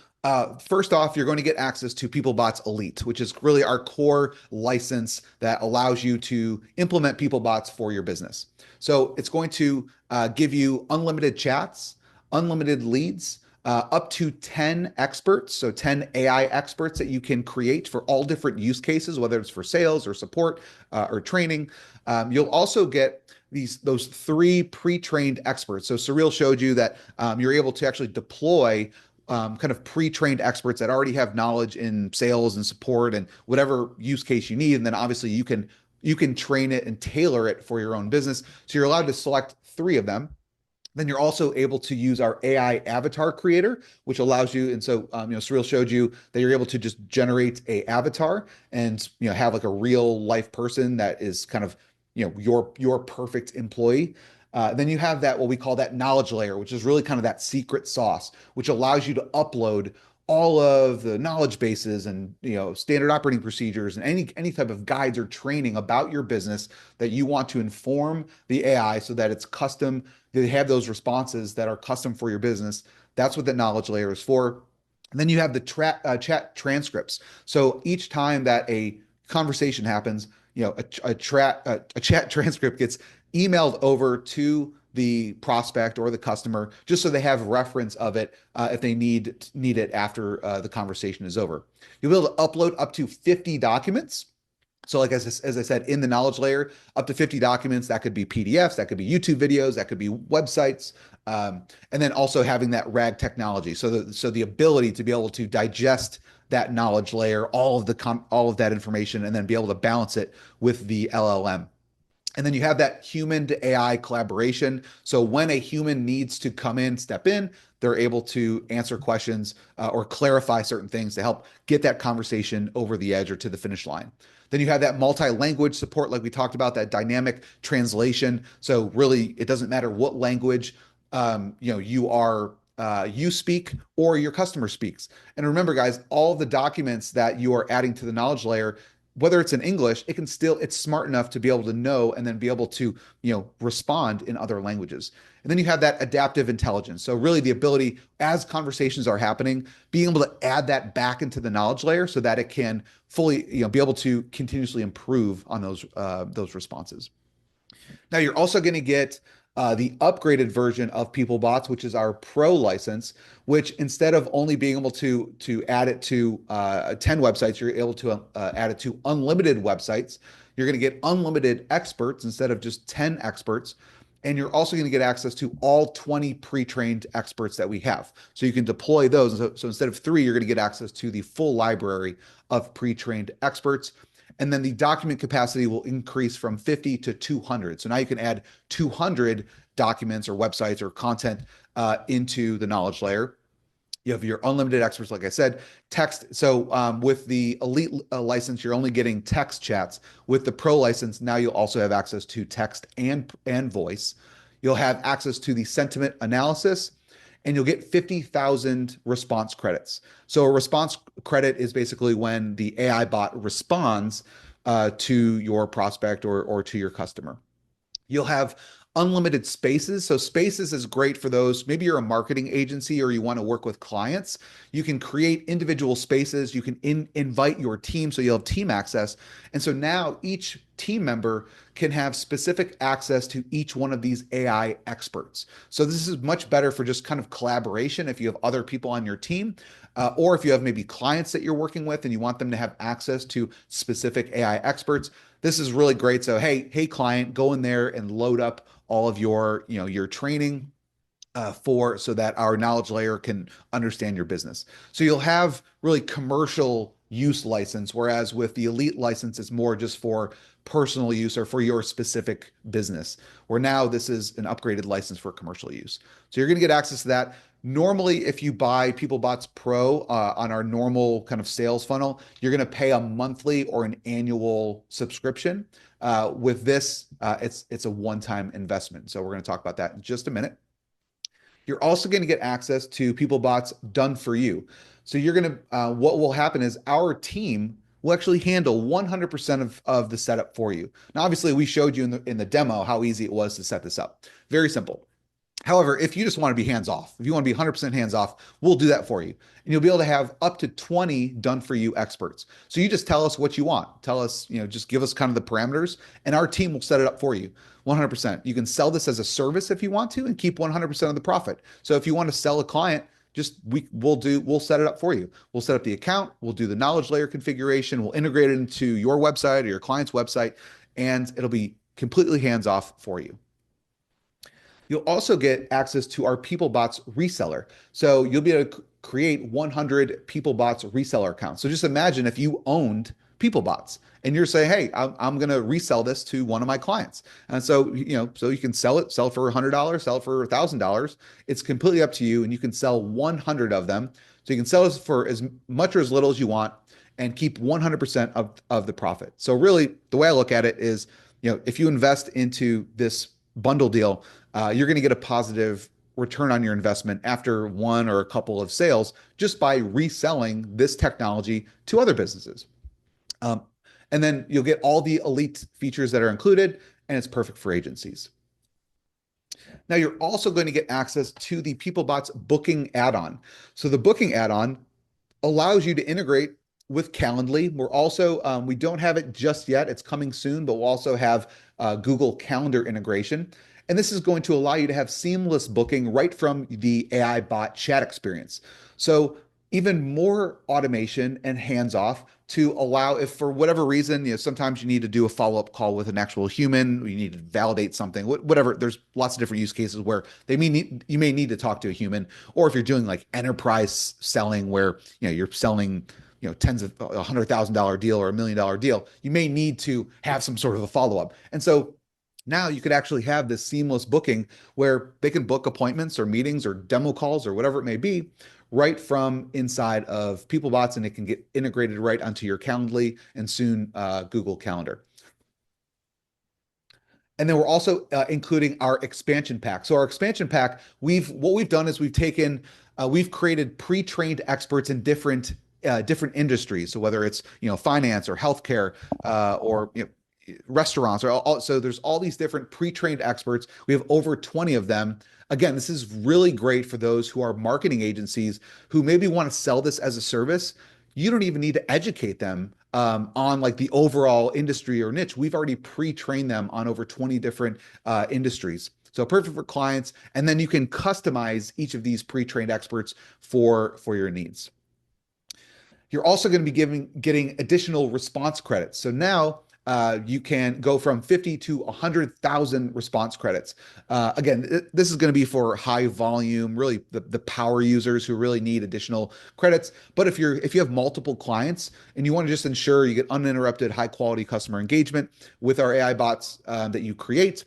first off, you're going to get access to PeopleBots Elite, which is really our core license that allows you to implement PeopleBots for your business. So it's going to give you unlimited chats, unlimited leads, up to 10 experts, so 10 AI experts that you can create for all different use cases, whether it's for sales or support or training. You'll also get those 3 pre-trained experts. So Cyril showed you that you're able to actually deploy kind of pre-trained experts that already have knowledge in sales and support and whatever use case you need. And then obviously you can train it and tailor it for your own business. So you're allowed to select 3 of them. Then you're also able to use our AI avatar creator, which allows you. And so, Surreal showed you that you're able to just generate a avatar and, have like a real life person that is kind of, your perfect employee. Then you have that, what we call that knowledge layer, which is really kind of that secret sauce, which allows you to upload all of the knowledge bases and standard operating procedures and any type of guides or training about your business that you want to inform the AI so that it's custom. They have those responses that are custom for your business. That's what the knowledge layer is for. And then you have the chat transcripts. So each time that a conversation happens, a chat transcript gets emailed over to the prospect or the customer, just so they have reference of it if they need it after the conversation is over. You'll be able to upload up to 50 documents. So like as I said, in the knowledge layer, up to 50 documents. That could be PDFs, that could be YouTube videos, that could be websites, and then also having that RAG technology. So the ability to be able to digest that knowledge layer, all of that information, and then be able to balance it with the LLM. And then you have that human to AI collaboration. So when a human needs to step in, they're able to answer questions or clarify certain things to help get that conversation over the edge or to the finish line. Then you have that multi-language support, like we talked about, that dynamic translation. So really, it doesn't matter what language you speak or your customer speaks. And remember, guys, all the documents that you are adding to the knowledge layer, whether it's in English, it's smart enough to be able to know and then be able to, respond in other languages. And then you have that adaptive intelligence. So really the ability, as conversations are happening, being able to add that back into the knowledge layer so that it can fully, be able to continuously improve on those responses. Now you're also going to get the upgraded version of PeopleBots, which is our Pro license, which instead of only being able to add it to 10 websites, you're able to add it to unlimited websites. You're going to get unlimited experts instead of just 10 experts. And you're also going to get access to all 20 pre-trained experts that we have. So you can deploy those. So instead of 3, you're going to get access to the full library of pre-trained experts. And then the document capacity will increase from 50 to 200. So now you can add 200 documents or websites or content into the knowledge layer. You have your unlimited experts, like I said, text. So with the elite license, you're only getting text chats. With the Pro license, now you'll also have access to text and voice. You'll have access to the sentiment analysis, and you'll get 50,000 response credits. So a response credit is basically when the AI bot responds to your prospect or to your customer. You'll have unlimited spaces. So spaces is great for those. Maybe you're a marketing agency or you want to work with clients. You can create individual spaces. You can invite your team, so you'll have team access. And so now each team member can have specific access to each one of these AI experts. So this is much better for just kind of collaboration if you have other people on your team, or if you have maybe clients that you're working with and you want them to have access to specific AI experts. This is really great. So, hey client, go in there and load up all of your training so that our knowledge layer can understand your business. So you'll have really commercial use license, whereas with the elite license, it's more just for personal use or for your specific business, where now this is an upgraded license for commercial use. So you're going to get access to that. Normally, if you buy PeopleBots Pro on our normal kind of sales funnel, you're going to pay a monthly or an annual subscription. With this, it's a one-time investment. So we're going to talk about that in just a minute. You're also going to get access to PeopleBots Done For You. So you're going to, what will happen is our team will actually handle 100% of the setup for you. Now, obviously, we showed you in the demo how easy it was to set this up. Very simple. However, if you just want to be hands-off, if you want to be 100% hands-off, we'll do that for you. And you'll be able to have up to 20 done-for-you experts. So you just tell us what you want. Tell us, just give us kind of the parameters, and our team will set it up for you 100%. You can sell this as a service if you want to and keep 100% of the profit. So if you want to sell a client, we'll set it up for you. We'll set up the account, we'll do the knowledge layer configuration, we'll integrate it into your website or your client's website, and it'll be completely hands-off for you. You'll also get access to our PeopleBots reseller. So you'll be able to create 100 PeopleBots reseller accounts. So just imagine if you owned PeopleBots and you're saying, hey, I'm going to resell this to one of my clients. And so, so you can sell it for $100, sell it for $1,000. It's completely up to you. And you can sell 100 of them. So you can sell this for as much or as little as you want and keep 100% of the profit. So really the way I look at it is, if you invest into this bundle deal, you're going to get a positive return on your investment after one or a couple of sales just by reselling this technology to other businesses. And then you'll get all the elite features that are included, and it's perfect for agencies. Now you're also going to get access to the PeopleBots booking add-on. So the booking add-on allows you to integrate with Calendly. We're also, we don't have it just yet. It's coming soon, but we'll also have Google Calendar integration. And this is going to allow you to have seamless booking right from the AI bot chat experience. So even more automation and hands-off to allow, if for whatever reason, sometimes you need to do a follow-up call with an actual human, you need to validate something, whatever. There's lots of different use cases where you may need to talk to a human, or if you're doing like enterprise selling where you're selling tens of $100,000 deal or $1 million deal, you may need to have some sort of a follow-up. And so now you could actually have this seamless booking where they can book appointments or meetings or demo calls or whatever it may be right from inside of PeopleBots, and it can get integrated right onto your Calendly and soon Google Calendar. And then we're also including our expansion pack. So our expansion pack, what we've done is we've created pre-trained experts in different industries. So whether it's finance or healthcare or restaurants, so there's all these different pre-trained experts. We have over 20 of them. Again, this is really great for those who are marketing agencies who maybe want to sell this as a service. You don't even need to educate them on like the overall industry or niche. We've already pre-trained them on over 20 different industries. So perfect for clients. And then you can customize each of these pre-trained experts for your needs. You're also going to be getting additional response credits. So now you can go from 50 to 100,000 response credits. Again, this is going to be for high volume, really the power users who really need additional credits. But if you have multiple clients and you want to just ensure you get uninterrupted, high quality customer engagement with our AI bots that you create,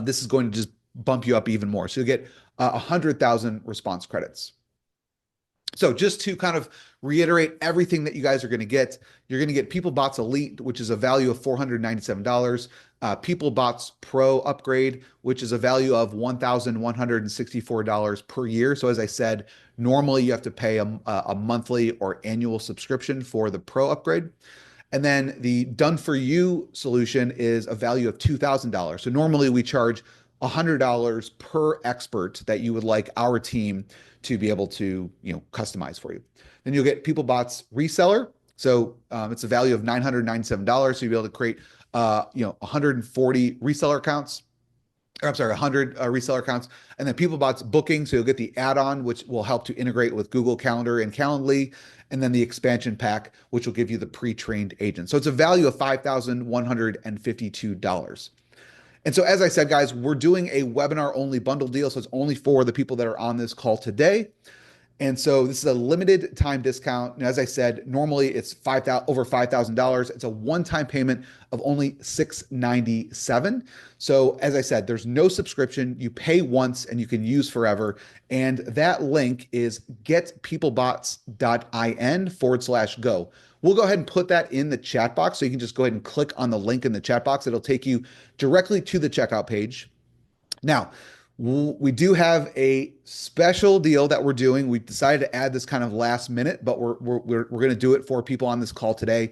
this is going to just bump you up even more. So you get 100,000 response credits. So just to kind of reiterate everything that you guys are going to get, you're going to get PeopleBots Elite, which is a value of $497, PeopleBots Pro upgrade, which is a value of $1,164 per year. So as I said, normally you have to pay a monthly or annual subscription for the Pro upgrade. And then the done for you solution is a value of $2,000. So normally we charge $100 per expert that you would like our team to be able to customize for you. Then you'll get PeopleBots reseller. So it's a value of $997. So you'll be able to create 140 reseller accounts. Or I'm sorry, 100 reseller accounts. And then PeopleBots booking. So you'll get the add-on, which will help to integrate with Google Calendar and Calendly. And then the expansion pack, which will give you the pre-trained agent. So it's a value of $5,152. And so as I said, guys, we're doing a webinar only bundle deal. So it's only for the people that are on this call today. And so this is a limited time discount. And as I said, normally it's over $5,000. It's a one-time payment of only $697. So as I said, there's no subscription. You pay once and you can use forever. And that link is getpeoplebots.in/go. We'll go ahead and put that in the chat box. So you can just go ahead and click on the link in the chat box. It'll take you directly to the checkout page. Now, we do have a special deal that we're doing. We decided to add this kind of last minute, but we're going to do it for people on this call today.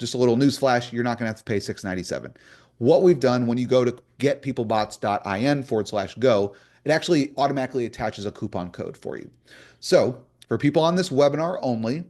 Just a little news flash, you're not going to have to pay $697. What we've done when you go to getpeoplebots.in/go, it actually automatically attaches a coupon code for you. So for people on this webinar only,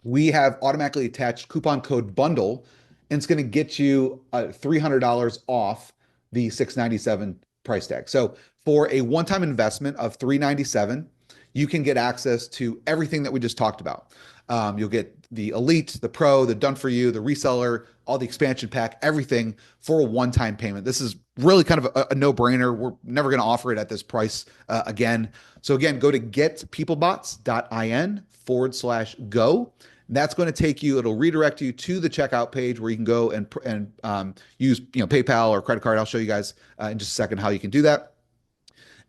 we have automatically attached coupon code bundle, and it's going to get you $300 off the $697 price tag. So for a one-time investment of $397, you can get access to everything that we just talked about. You'll get the Elite, the Pro, the Done For You, the Reseller, all the expansion pack, everything for a one-time payment. This is really kind of a no-brainer. We're never going to offer it at this price again. So again, go to getpeoplebots.in/go. That's going to take you, it'll redirect you to the checkout page where you can go and use PayPal or credit card. I'll show you guys in just a second how you can do that.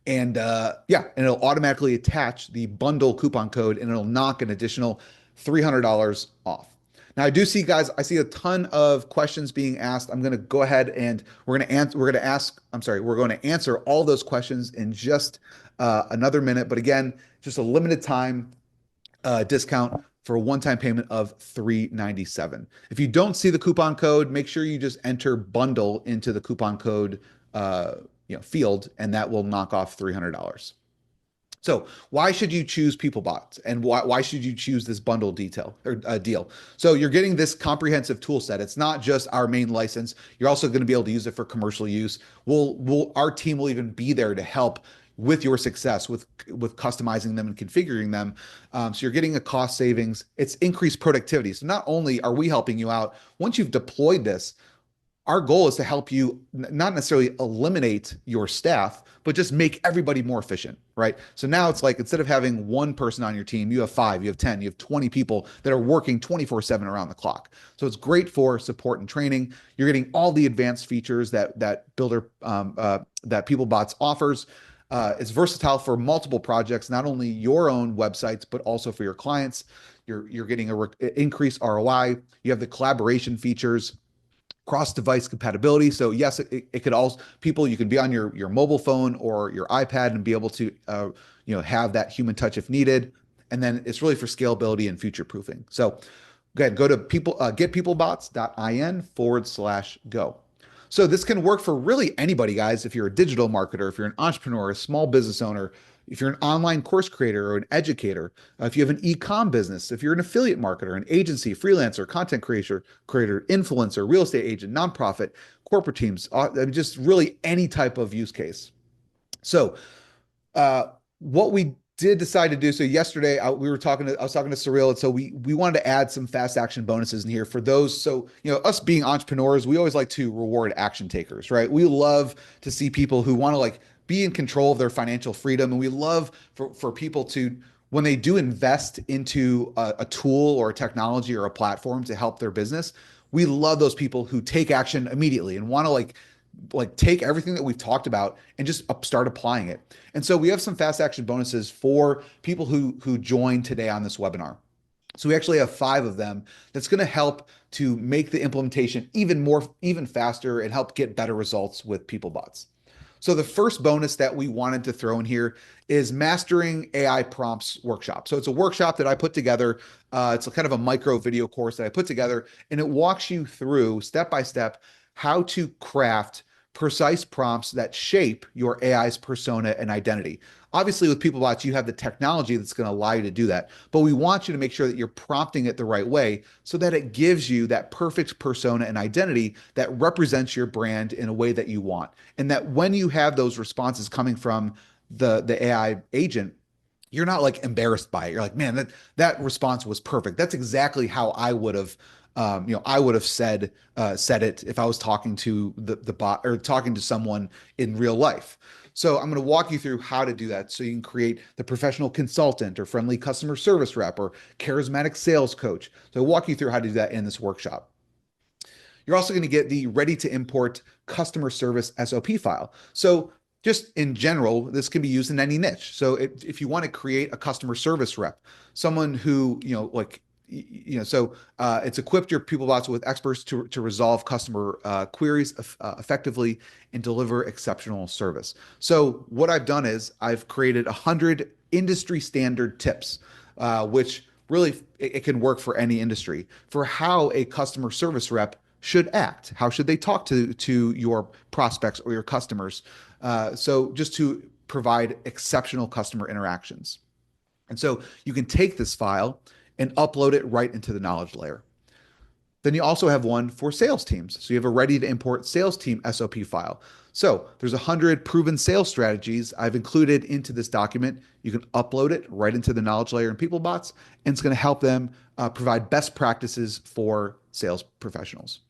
And yeah, and it'll automatically attach the bundle coupon code, and it'll knock an additional $300 off. Now I do see, guys, I see a ton of questions being asked. I'm going to go ahead and we're going to answer all those questions in just another minute. But again, just a limited time discount for a one-time payment of $397. If you don't see the coupon code, make sure you just enter bundle into the coupon code field, and that will knock off $300. So why should you choose PeopleBots, and why should you choose this bundle deal? So you're getting this comprehensive tool set. It's not just our main license. You're also going to be able to use it for commercial use. Our team will even be there to help with your success with customizing them and configuring them. So you're getting a cost savings. It's increased productivity. So not only are we helping you out, once you've deployed this, our goal is to help you not necessarily eliminate your staff, but just make everybody more efficient, right? So now it's like, instead of having one person on your team, you have 5, you have 10, you have 20 people that are working 24/7 around the clock. So it's great for support and training. You're getting all the advanced features that PeopleBots offers. It's versatile for multiple projects, not only your own websites, but also for your clients. You're getting increased ROI. You have the collaboration features, cross-device compatibility. So yes, it could also, you can be on your mobile phone or your iPad and be able to have that human touch if needed. And then it's really for scalability and future proofing. So go to getpeoplebots.in/go. So this can work for really anybody, guys. If you're a digital marketer, if you're an entrepreneur, a small business owner, if you're an online course creator or an educator, if you have an e-com business, if you're an affiliate marketer, an agency, freelancer, content creator, influencer, real estate agent, nonprofit, corporate teams, just really any type of use case. So what we did decide to do, so yesterday I was talking to Cyril, and so we wanted to add some fast action bonuses in here for those. So us being entrepreneurs, we always like to reward action takers, right? We love to see people who want to be in control of their financial freedom, and we love for people to, when they do invest into a tool or a technology or a platform to help their business, we love those people who take action immediately and want to take everything that we've talked about and just start applying it. And so we have some fast action bonuses for people who join today on this webinar. So we actually have 5 of them that's going to help to make the implementation even faster and help get better results with PeopleBots. So the first bonus that we wanted to throw in here is Mastering AI Prompts Workshop. So it's a workshop that I put together. It's kind of a micro video course that I put together, and it walks you through step by step how to craft precise prompts that shape your AI's persona and identity. Obviously, with PeopleBots, you have the technology that's going to allow you to do that, but we want you to make sure that you're prompting it the right way so that it gives you that perfect persona and identity that represents your brand in a way that you want. And that when you have those responses coming from the AI agent, you're not embarrassed by it. You're like, man, that response was perfect. That's exactly how I would have said it if I was talking to the bot or talking to someone in real life. So I'm going to walk you through how to do that so you can create the professional consultant or friendly customer service rep or charismatic sales coach. So I'll walk you through how to do that in this workshop. You're also going to get the ready to import customer service SOP file. So just in general, this can be used in any niche. So if you want to create a customer service rep, someone who, it's equipped your PeopleBots with experts to resolve customer queries effectively and deliver exceptional service. So what I've done is I've created 100 industry standard tips, which really it can work for any industry, for how a customer service rep should act. How should they talk to your prospects or your customers? So just to provide exceptional customer interactions. And so you can take this file and upload it right into the knowledge layer. Then you also have one for sales teams. So you have a ready to import sales team SOP file. So there's 100 proven sales strategies I've included into this document. You can upload it right into the knowledge layer in PeopleBots, and it's going to help them provide best practices for sales professionals.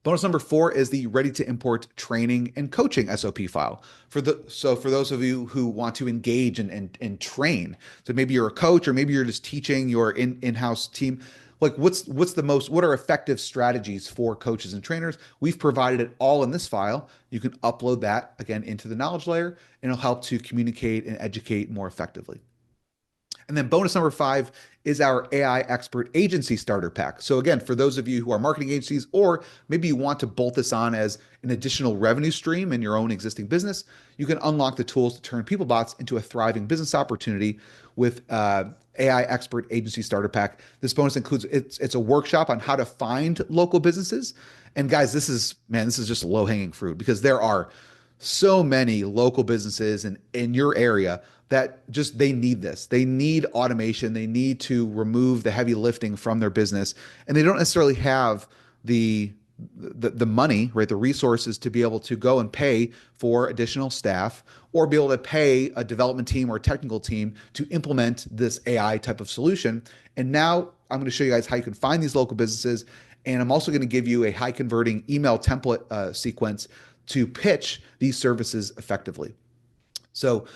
Bonus number 4 is the ready to import training and coaching SOP file. For those of you who want to engage and train, so maybe you're a coach or maybe you're just teaching your in-house team, like what are effective strategies for coaches and trainers? We've provided it all in this file. You can upload that again into the knowledge layer, and it'll help to communicate and educate more effectively. And then bonus number 5 is our AI expert agency starter pack. So again, for those of you who are marketing agencies, or maybe you want to bolt this on as an additional revenue stream in your own existing business, you can unlock the tools to turn PeopleBots into a thriving business opportunity with AI expert agency starter pack. This bonus includes, it's a workshop on how to find local businesses. And guys, this is just low hanging fruit, because there are so many local businesses in your area that just, they need this. They need automation. They need to remove the heavy lifting from their business, and they don't necessarily have the money, right? The resources to be able to go and pay for additional staff, or be able to pay a development team or a technical team to implement this AI type of solution. And now I'm going to show you guys how you can find these local businesses. And I'm also going to give you a high converting email template sequence to pitch these services effectively. So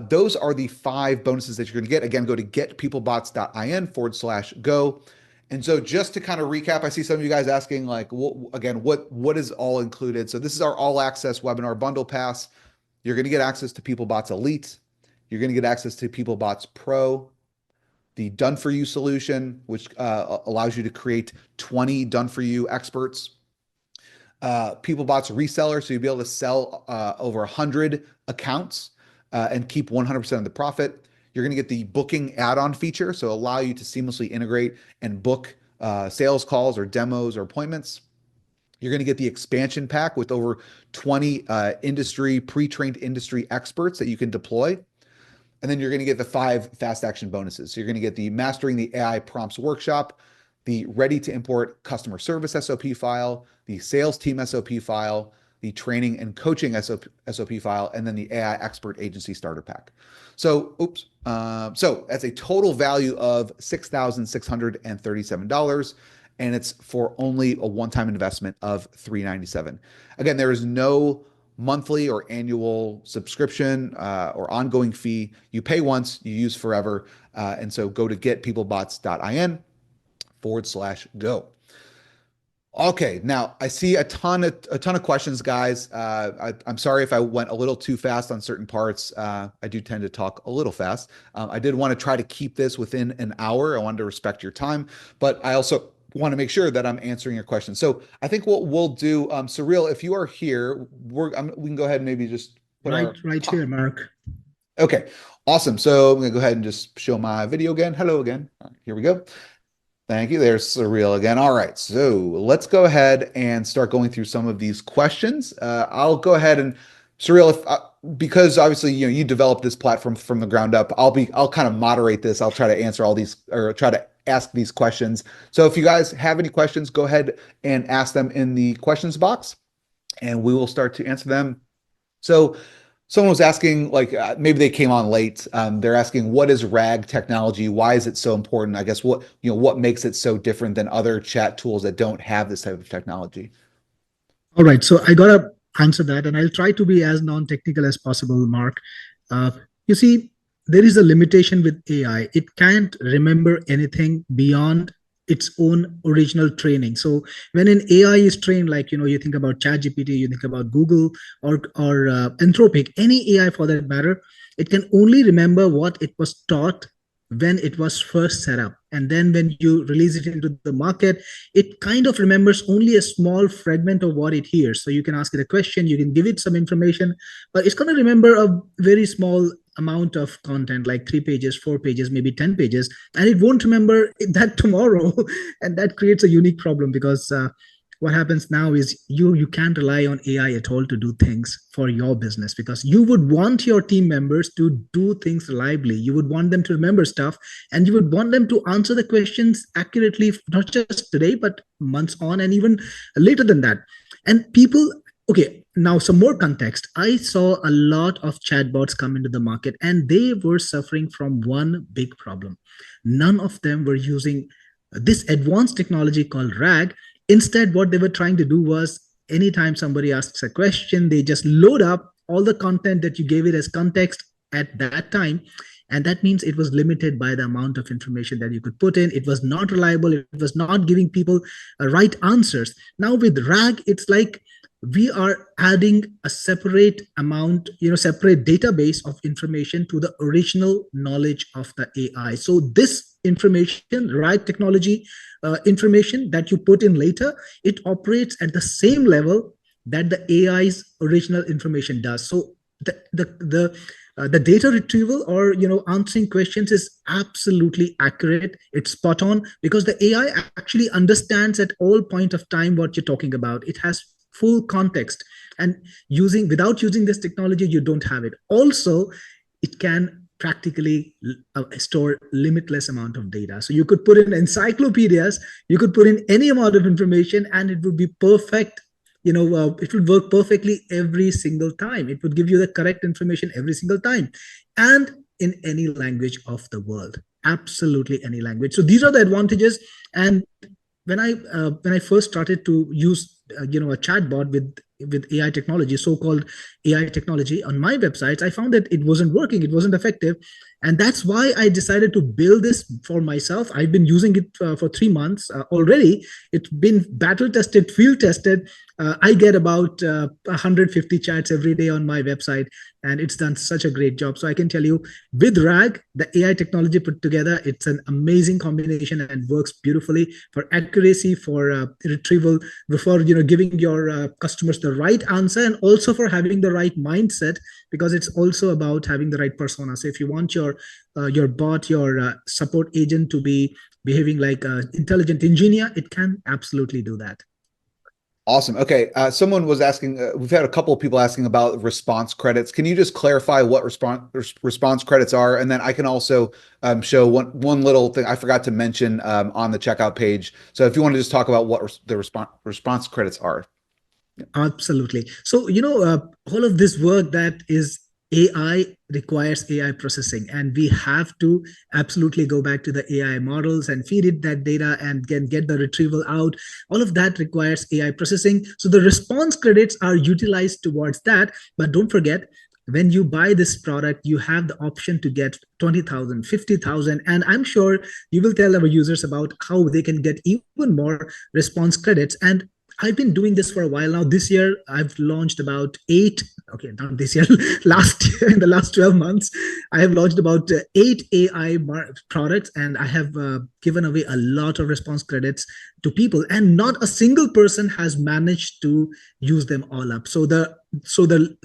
those are the 5 bonuses that you're going to get. Again, go to getpeoplebots.in/go. And so just to kind of recap, I see some of you guys asking, like, what is all included? So this is our all access webinar bundle pass. You're going to get access to PeopleBots Elite. You're going to get access to PeopleBots Pro, the done for you solution, which allows you to create 20 done for you experts. PeopleBots reseller, so you'll be able to sell over 100 accounts and keep 100% of the profit. You're going to get the booking add-on feature, so allow you to seamlessly integrate and book sales calls or demos or appointments. You're going to get the expansion pack with over 20 pre-trained industry experts that you can deploy. And then you're going to get the 5 fast action bonuses. So you're going to get the Mastering the AI Prompts workshop, the Ready to Import Customer Service SOP file, the Sales Team SOP file, the Training and Coaching SOP file, and then the AI Expert Agency Starter Pack. So, so that's a total value of $6,637, and it's for only a one-time investment of $397. Again, there is no monthly or annual subscription or ongoing fee. You pay once, you use forever. And so go to getpeoplebots.in/go. Okay, now I see a ton of questions, guys. I'm sorry if I went a little too fast on certain parts. I do tend to talk a little fast. I did want to try to keep this within an hour. I wanted to respect your time, but I also want to make sure that I'm answering your questions. So I think what we'll do, Surreal, if you are here, we can go ahead and maybe just put right here, Mark. Okay, awesome. So I'm going to go ahead and just show my video again. Hello again. All right, here we go. Thank you. There's Surreal again. All right, so let's go ahead and start going through some of these questions. I'll go ahead and Surreal, because obviously you developed this platform from the ground up. I'll kind of moderate this. I'll try to answer all these, or try to ask these questions. So if you guys have any questions, go ahead and ask them in the questions box, and we will start to answer them. So someone was asking, like, maybe they came on late. They're asking, what is RAG technology? Why is it so important? I guess what makes it so different than other chat tools that don't have this type of technology? All right, so I gotta answer that, and I'll try to be as non-technical as possible, Mark. You see, there is a limitation with AI. It can't remember anything beyond its own original training. So when an AI is trained, like, you think about ChatGPT, you think about Google or Anthropic, any AI for that matter, it can only remember what it was taught when it was first set up. And then when you release it into the market, it kind of remembers only a small fragment of what it hears. So you can ask it a question, you can give it some information, but it's going to remember a very small amount of content, like 3 pages, 4 pages, maybe 10 pages, and it won't remember that tomorrow. And that creates a unique problem, because what happens now is you can't rely on AI at all to do things for your business, because you would want your team members to do things reliably. You would want them to remember stuff, and you would want them to answer the questions accurately, not just today, but months on, and even later than that. And people Okay, now some more context. I saw a lot of chatbots come into the market and they were suffering from one big problem. None of them were using this advanced technology called RAG. Instead, what they were trying to do was anytime somebody asks a question, they just load up all the content that you gave it as context at that time. And that means it was limited by the amount of information that you could put in. It was not reliable. It was not giving people right answers. Now with RAG, it's like we are adding a separate amount, separate database of information to the original knowledge of the AI. So this information, right technology information that you put in later, it operates at the same level that the AI's original information does. So the data retrieval or answering questions is absolutely accurate. It's spot on because the AI actually understands at all point of time what you're talking about. It has full context, and without using this technology you don't have it. Also, it can practically store limitless amount of data, so you could put in encyclopedias, you could put in any amount of information and it would be perfect. It would work perfectly every single time. It would give you the correct information every single time, and in any language of the world, absolutely any language. So these are the advantages. And when I first started to use a chatbot with AI technology, so-called AI technology on my websites, I found that it wasn't working, it wasn't effective, and that's why I decided to build this for myself. I've been using it for 3 months already. It's been battle tested, field tested. I get about 150 chats every day on my website, and it's done such a great job. So I can tell you, with RAG, the AI technology put together, it's an amazing combination and works beautifully for accuracy, for retrieval, for giving your customers the right answer, and also for having the right mindset, because it's also about having the right persona. So if you want your bot, your support agent to be behaving like an intelligent engineer, it can absolutely do that. Awesome. Okay. Someone was asking, we've had a couple of people asking about response credits. Can you just clarify what response credits are? And then I can also show one little thing I forgot to mention on the checkout page. So if you want to just talk about what the response credits are. Absolutely. So, all of this work that is AI requires AI processing, and we have to absolutely go back to the AI models and feed it that data and get the retrieval out. All of that requires AI processing. So the response credits are utilized towards that. But don't forget, when you buy this product, you have the option to get 20,000, 50,000, and I'm sure you will tell our users about how they can get even more response credits. And I've been doing this for a while now. This year, I've launched about not this year, last year, in the last 12 months, I have launched about 8 AI products, and I have given away a lot of response credits to people, and not a single person has managed to use them all up. So the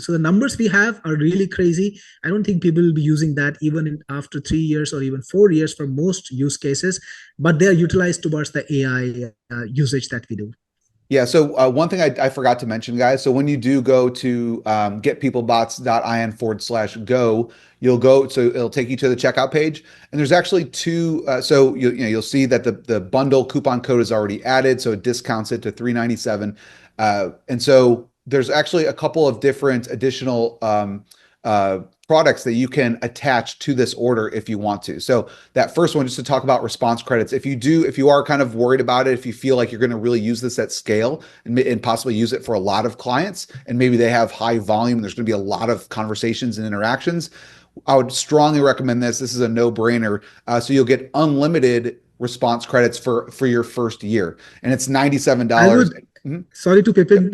numbers we have are really crazy. I don't think people will be using that even after 3 years or even 4 years for most use cases, but they are utilized towards the AI usage that we do. Yeah. So one thing I forgot to mention, guys. So when you do go to getpeoplebots.in/go, you'll go. So it'll take you to the checkout page, and there's actually two. So you'll see that the bundle coupon code is already added, so it discounts it to $397. And so there's actually a couple of different additional products that you can attach to this order if you want to. So that first one, just to talk about response credits, if you are kind of worried about it, if you feel like you're going to really use this at scale and possibly use it for a lot of clients, and maybe they have high volume, there's going to be a lot of conversations and interactions, I would strongly recommend this. This is a no-brainer. So you'll get unlimited response credits for your first year, and it's $97. Sorry to pip in,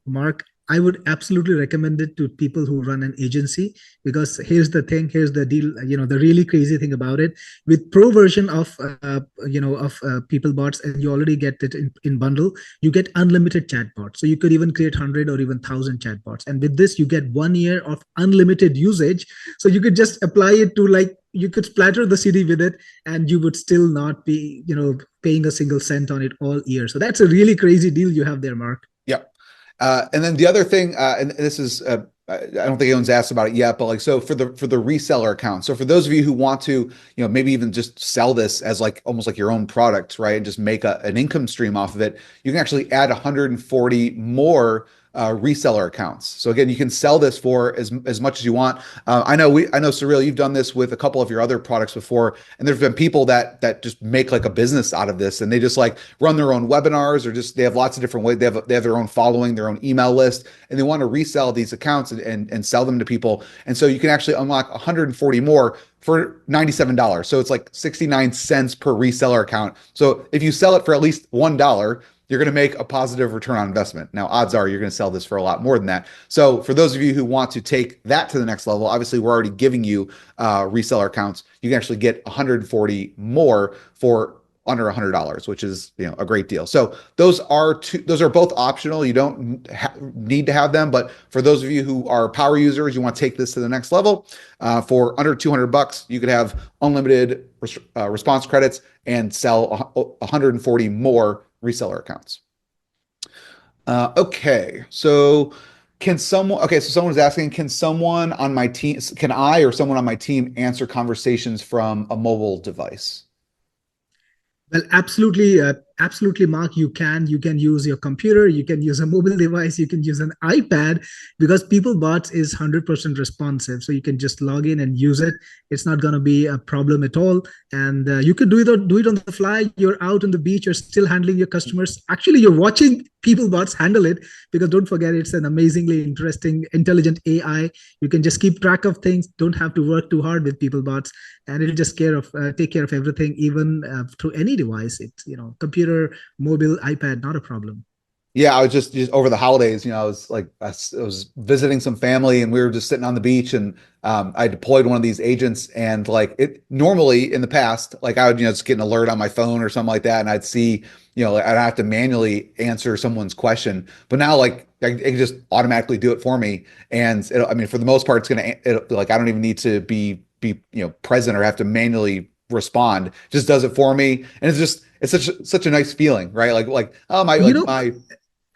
Mark, I would absolutely recommend it to people who run an agency, because here's the thing, here's the deal, the really crazy thing about it. With Pro version of PeopleBots, and you already get it in bundle, you get unlimited chatbots. So you could even create 100 or even 1,000 chatbots. And with this, you get 1 year of unlimited usage. So you could just apply it to, you could splatter the CD with it, and you would still not be, paying a single cent on it all year. So that's a really crazy deal you have there, Mark. Yep. And then the other thing, and this is, I don't think anyone's asked about it yet, but so for the reseller account. So for those of you who want to, maybe even just sell this as almost like your own product, right? And just make an income stream off of it, you can actually add 140 more reseller accounts. So again, you can sell this for as much as you want. I know Cyril, you've done this with a couple of your other products before, and there's been people that just make like a business out of this, and they just like run their own webinars, or just they have lots of different ways. They have their own following, their own email list, and they want to resell these accounts and sell them to people. And so you can actually unlock 140 more for $97. So it's like 69 cents per reseller account. So if you sell it for at least $1, you're going to make a positive return on investment. Now, odds are you're going to sell this for a lot more than that. So for those of you who want to take that to the next level, obviously we're already giving you reseller accounts. You can actually get 140 more for under $100, which is, you know, a great deal. So those are both optional. You don't need to have them, but for those of you who are power users, you want to take this to the next level, for under $200, you could have unlimited response credits and sell 140 more reseller accounts. Okay, so someone's asking, can someone on my team, can I or someone on my team answer conversations from a mobile device? Well, absolutely, Mark. You can use your computer, you can use a mobile device, you can use an iPad, because PeopleBots is 100% responsive. So you can just log in and use it. It's not going to be a problem at all. And you could do it on the fly. You're out on the beach, you're still handling your customers. Actually, you're watching PeopleBots handle it, because don't forget, it's an amazingly interesting, intelligent AI. You can just keep track of things. Don't have to work too hard with PeopleBots, and it'll just take care of everything, even through any device. It's, you know, computer, mobile, iPad, not a problem. Yeah, I was just over the holidays, you know, I was visiting some family, and we were just sitting on the beach, and I deployed one of these agents, and like it normally in the past, like I would, you know, just get an alert on my phone or something like that, and I'd see, you know, I'd have to manually answer someone's question, but now like it can just automatically do it for me. And I mean, for the most part, like I don't even need to be you know, present or have to manually respond. It just does it for me, and it's such a nice feeling, right? Like oh my, like my.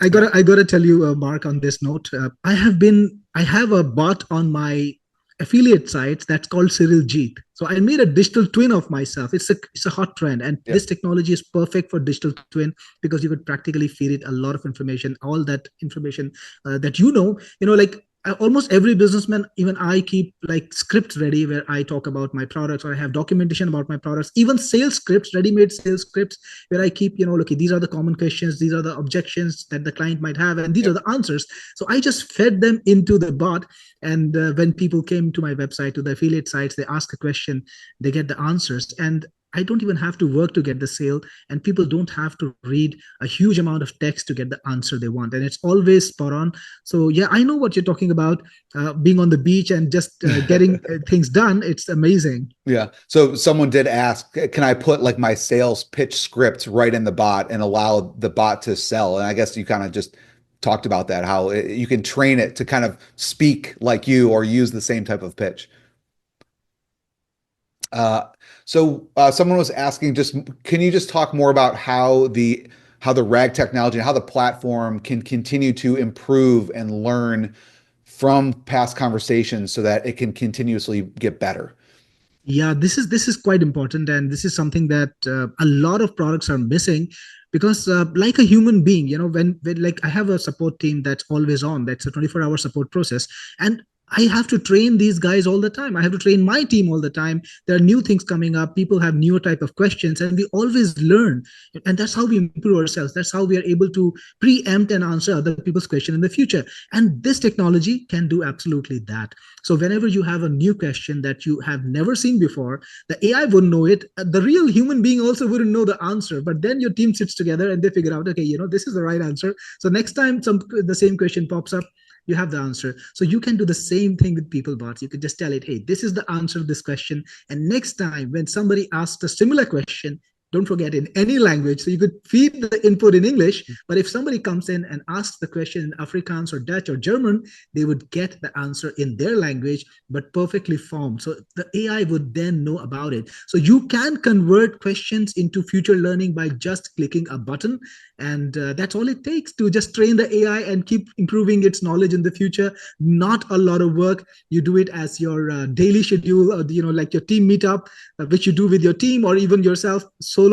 I gotta tell you, Mark, on this note, I have a bot on my affiliate sites that's called Cyril Jeet. So I made a digital twin of myself. It's a hot trend, and this technology is perfect for digital twin, because you could practically feed it a lot of information, all that information that like almost every businessman, even I keep like scripts ready where I talk about my products, or I have documentation about my products, even sales scripts, ready-made sales scripts, where I keep, look, these are the common questions, these are the objections that the client might have, and these are the answers. So I just fed them into the bot. And when people came to my website, to the affiliate sites, they ask a question, they get the answers. And I don't even have to work to get the sale, and people don't have to read a huge amount of text to get the answer they want, and it's always spot on. So yeah, I know what you're talking about, being on the beach and just getting things done. It's amazing. Yeah. So someone did ask, can I put like my sales pitch script right in the bot and allow the bot to sell? And I guess you kind of just talked about that, how you can train it to kind of speak like you or use the same type of pitch. So someone was asking, can you just talk more about how the RAG technology and how the platform can continue to improve and learn from past conversations so that it can continuously get better? Yeah, this is quite important, and this is something that a lot of products are missing, because like a human being, when like I have a support team that's always on, that's a 24-hour support process, and I have to train these guys all the time. I have to train my team all the time. There are new things coming up. People have newer type of questions, and we always learn. And that's how we improve ourselves. That's how we are able to preempt and answer other people's question in the future. And this technology can do absolutely that. So whenever you have a new question that you have never seen before, the AI wouldn't know it. The real human being also wouldn't know the answer. But then your team sits together and they figure out, okay, this is the right answer. So next time the same question pops up, you have the answer. So you can do the same thing with PeopleBots. You could just tell it, hey, this is the answer to this question. And next time when somebody asks a similar question, don't forget, in any language. So you could feed the input in English, but if somebody comes in and asks the question in Afrikaans or Dutch or German, they would get the answer in their language, but perfectly formed. So the AI would then know about it. So you can convert questions into future learning by just clicking a button. And that's all it takes to just train the AI and keep improving its knowledge in the future. Not a lot of work. You do it as your daily schedule, or like your team meetup, which you do with your team or even yourself solo.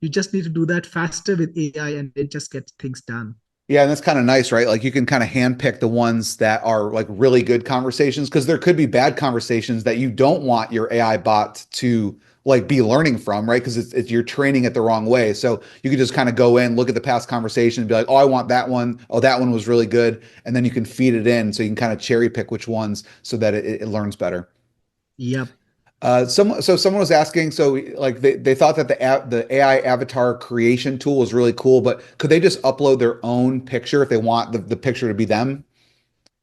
You just need to do that faster with AI, and it just gets things done. Yeah, and that's kind of nice, right? Like you can kind of handpick the ones that are like really good conversations because there could be bad conversations that you don't want your AI bot to like be learning from, right? Because you're training it the wrong way. So you could just kind of go in, look at the past conversation, and be like, oh, I want that one. Oh, that one was really good, and then you can feed it in, so you can kind of cherry pick which ones so that it learns better. Yep. Someone was asking, so like they thought that the AI avatar creation tool was really cool, but could they just upload their own picture if they want the picture to be them?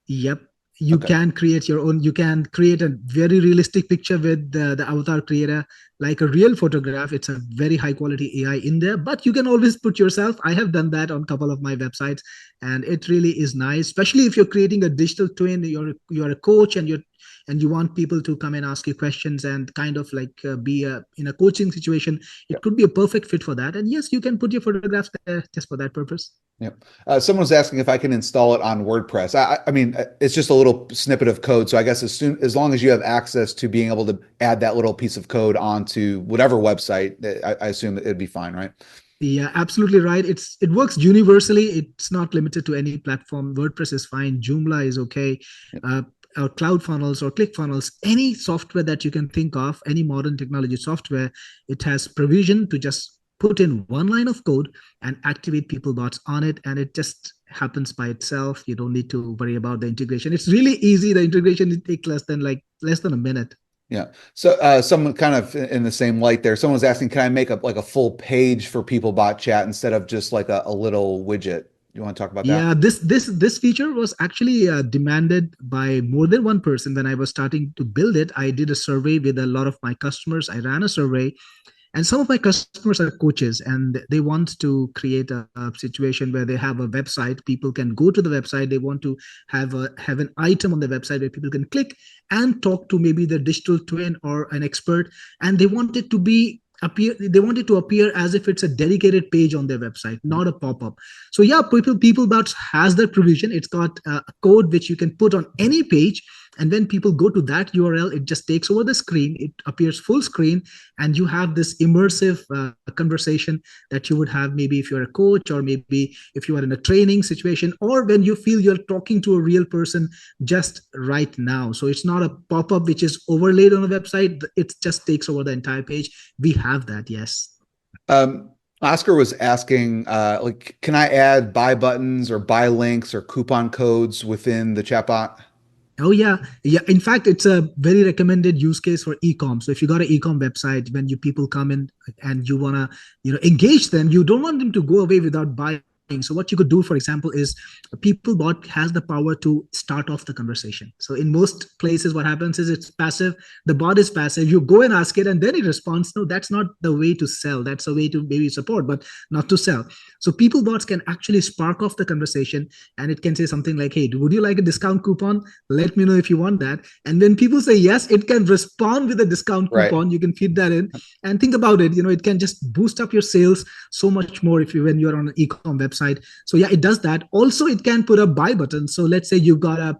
Yep. You Okay. can create your own, you can create a very realistic picture with the avatar creator, like a real photograph. It's a very high quality AI in there, but you can always put yourself. I have done that on a couple of my websites, and it really is nice, especially if you're creating a digital twin, you're a coach and you want people to come and ask you questions and kind of like be in a coaching situation. Yeah. It could be a perfect fit for that. And yes, you can put your photographs there just for that purpose. Yep. Someone was asking if I can install it on WordPress. I mean, it's just a little snippet of code. So I guess as long as you have access to being able to add that little piece of code onto whatever website, I assume it'd be fine, right? Yeah, absolutely right. It works universally. It's not limited to any platform. WordPress is fine. Joomla is okay. Yep. Uh, or CloudFunnels or ClickFunnels, any software that you can think of, any modern technology software, it has provision to just put in one line of code and activate PeopleBots on it, and it just happens by itself. You don't need to worry about the integration. It's really easy. The integration it takes less than a minute. Yeah. So someone kind of in the same light there, someone was asking, can I make like a full page for PeopleBot chat instead of just like a little widget? You want to talk about that? Yeah, this feature was actually demanded by more than one person. When I was starting to build it, I did a survey with a lot of my customers. I ran a survey, and some of my customers are coaches, and they want to create a situation where they have a website. People can go to the website. They want to have an item on the website where people can click and talk to maybe the digital twin or an expert, and they want it to be appear they want it to appear as if it's a dedicated page on their website, not a pop-up. So yeah, PeopleBots has that provision. It's got a code which you can put on any page, and when people go to that URL, it just takes over the screen. It appears full screen, and you have this immersive conversation that you would have maybe if you're a coach, or maybe if you are in a training situation, or when you feel you're talking to a real person just right now. So it's not a pop-up which is overlaid on a website. It just takes over the entire page. We have that, yes. Oscar was asking, like, can I add buy buttons or buy links or coupon codes within the chatbot? Oh yeah, yeah. In fact, it's a very recommended use case for e-com. So if you got an e-com website, when you people come in and you wanna, engage them, you don't want them to go away without buying. So what you could do, for example, is PeopleBot has the power to start off the conversation. So in most places, what happens is it's passive. The bot is passive. You go and ask it, and then it responds. No, that's not the way to sell. That's a way to maybe support, but not to sell. So PeopleBots can actually spark off the conversation, and it can say something like, "Hey, would you like a discount coupon? Let me know if you want that." And when people say yes, it can respond with a discount Right. coupon. You can feed that in, and think about it. It can just boost up your sales so much more if you when you're on an e-com website. So yeah, it does that. Also, it can put a buy button. So let's say you've got a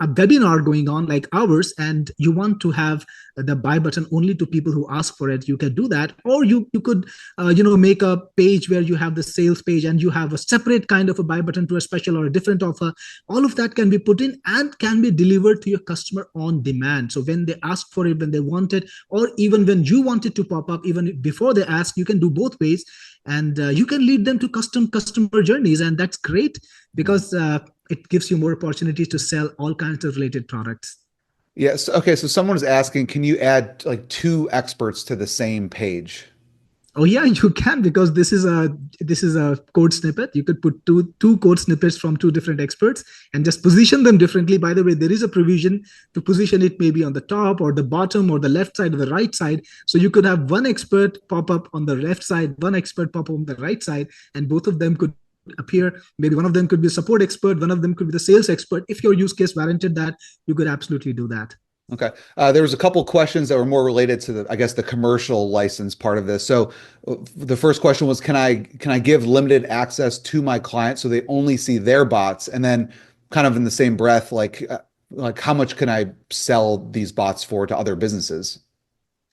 webinar going on like ours, and you want to have the buy button only to people who ask for it. You can do that, or you could make a page where you have the sales page and you have a separate kind of a buy button to a special or a different offer. All of that can be put in and can be delivered to your customer on demand. So when they ask for it, when they want it, or even when you want it to pop up, even before they ask, you can do both ways, and you can lead them to customer journeys, and that's great because it gives you more opportunities to sell all kinds of related products. Yes. Okay. So someone is asking, can you add like two experts to the same page? Oh yeah, you can, because this is a code snippet. You could put two code snippets from two different experts and just position them differently. By the way, there is a provision to position it maybe on the top or the bottom or the left side or the right side. So you could have one expert pop up on the left side, one expert pop up on the right side, and both of them could appear. Maybe one of them could be a support expert, one of them could be the sales expert. If your use case warranted that, you could absolutely do that. Okay. There was a couple questions that were more related to I guess, the commercial license part of this. So the first question was, can I give limited access to my clients so they only see their bots? And then kind of in the same breath, like how much can I sell these bots for to other businesses?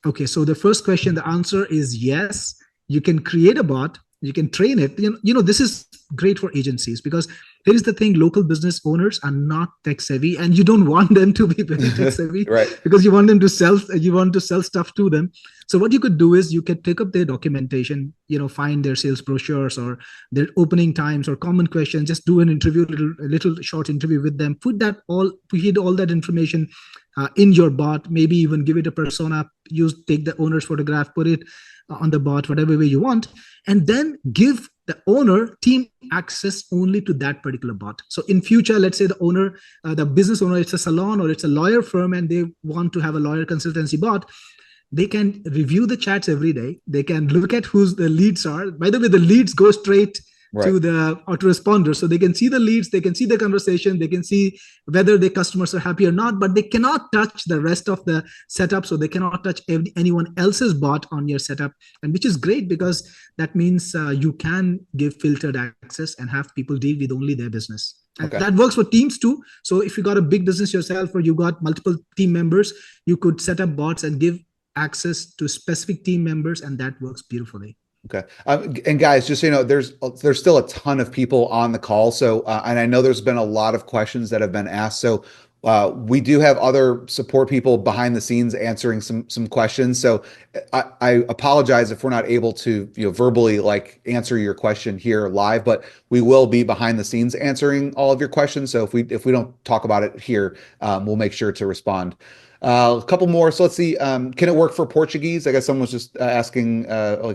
Okay, so the first question, the answer is yes. You can create a bot You can train it. This is great for agencies, because here is the thing: local business owners are not tech savvy, and you don't want them to be very tech savvy, Right. because you want them to sell. You want to sell stuff to them. So what you could do is you could pick up their documentation, find their sales brochures or their opening times or common questions. Just do an interview, a little short interview with them. Put all that information in your bot. Maybe even give it a persona. Take the owner's photograph, put it on the bot, whatever way you want, and then give the owner team access only to that particular bot. So in future, let's say the business owner, it's a salon or it's a lawyer firm, and they want to have a lawyer consultancy bot. They can review the chats every day. They can look at who's the leads are. By the way, the leads go straight to the autoresponder. So they can see the leads, they can see the conversation, they can see whether the customers are happy or not, but they cannot touch the rest of the setup. So they cannot touch anyone else's bot on your setup. And which is great, because that means you can give filtered access and have people deal with only their business. And that works for teams too. So if you got a big business yourself, or you got multiple team members, you could set up bots and give access to specific team members, and that works beautifully. Okay. And guys, just so you know, there's still a ton of people on the call. So, and I know there's been a lot of questions that have been asked. So we do have other support people behind the scenes answering some questions. So I apologize if we're not able to, verbally answer your question here live, but we will be behind the scenes answering all of your questions. So if we don't talk about it here, we'll make sure to respond. A couple more. So let's see. Can it work for Portuguese? I guess someone was just asking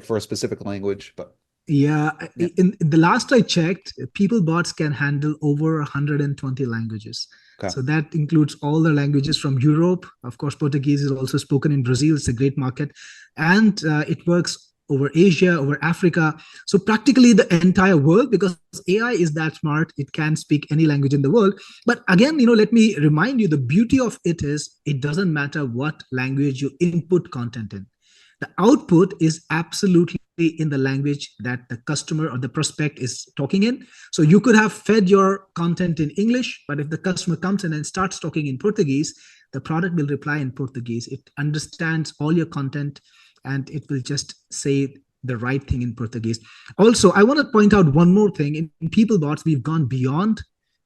for a specific language, but yeah. In the last I checked, PeopleBots can handle over 120 languages. Okay. So that includes all the languages from Europe. Of course, Portuguese is also spoken in Brazil. It's a great market, and it works over Asia, over Africa. So practically the entire world, because AI is that smart, it can speak any language in the world. But again, let me remind you, the beauty of it is it doesn't matter what language you input content in. The output is absolutely in the language that the customer or the prospect is talking in. So you could have fed your content in English, but if the customer comes in and starts talking in Portuguese, the product will reply in Portuguese. It understands all your content, and it will just say the right thing in Portuguese. Also, I want to point out one more thing. In PeopleBots, we've gone beyond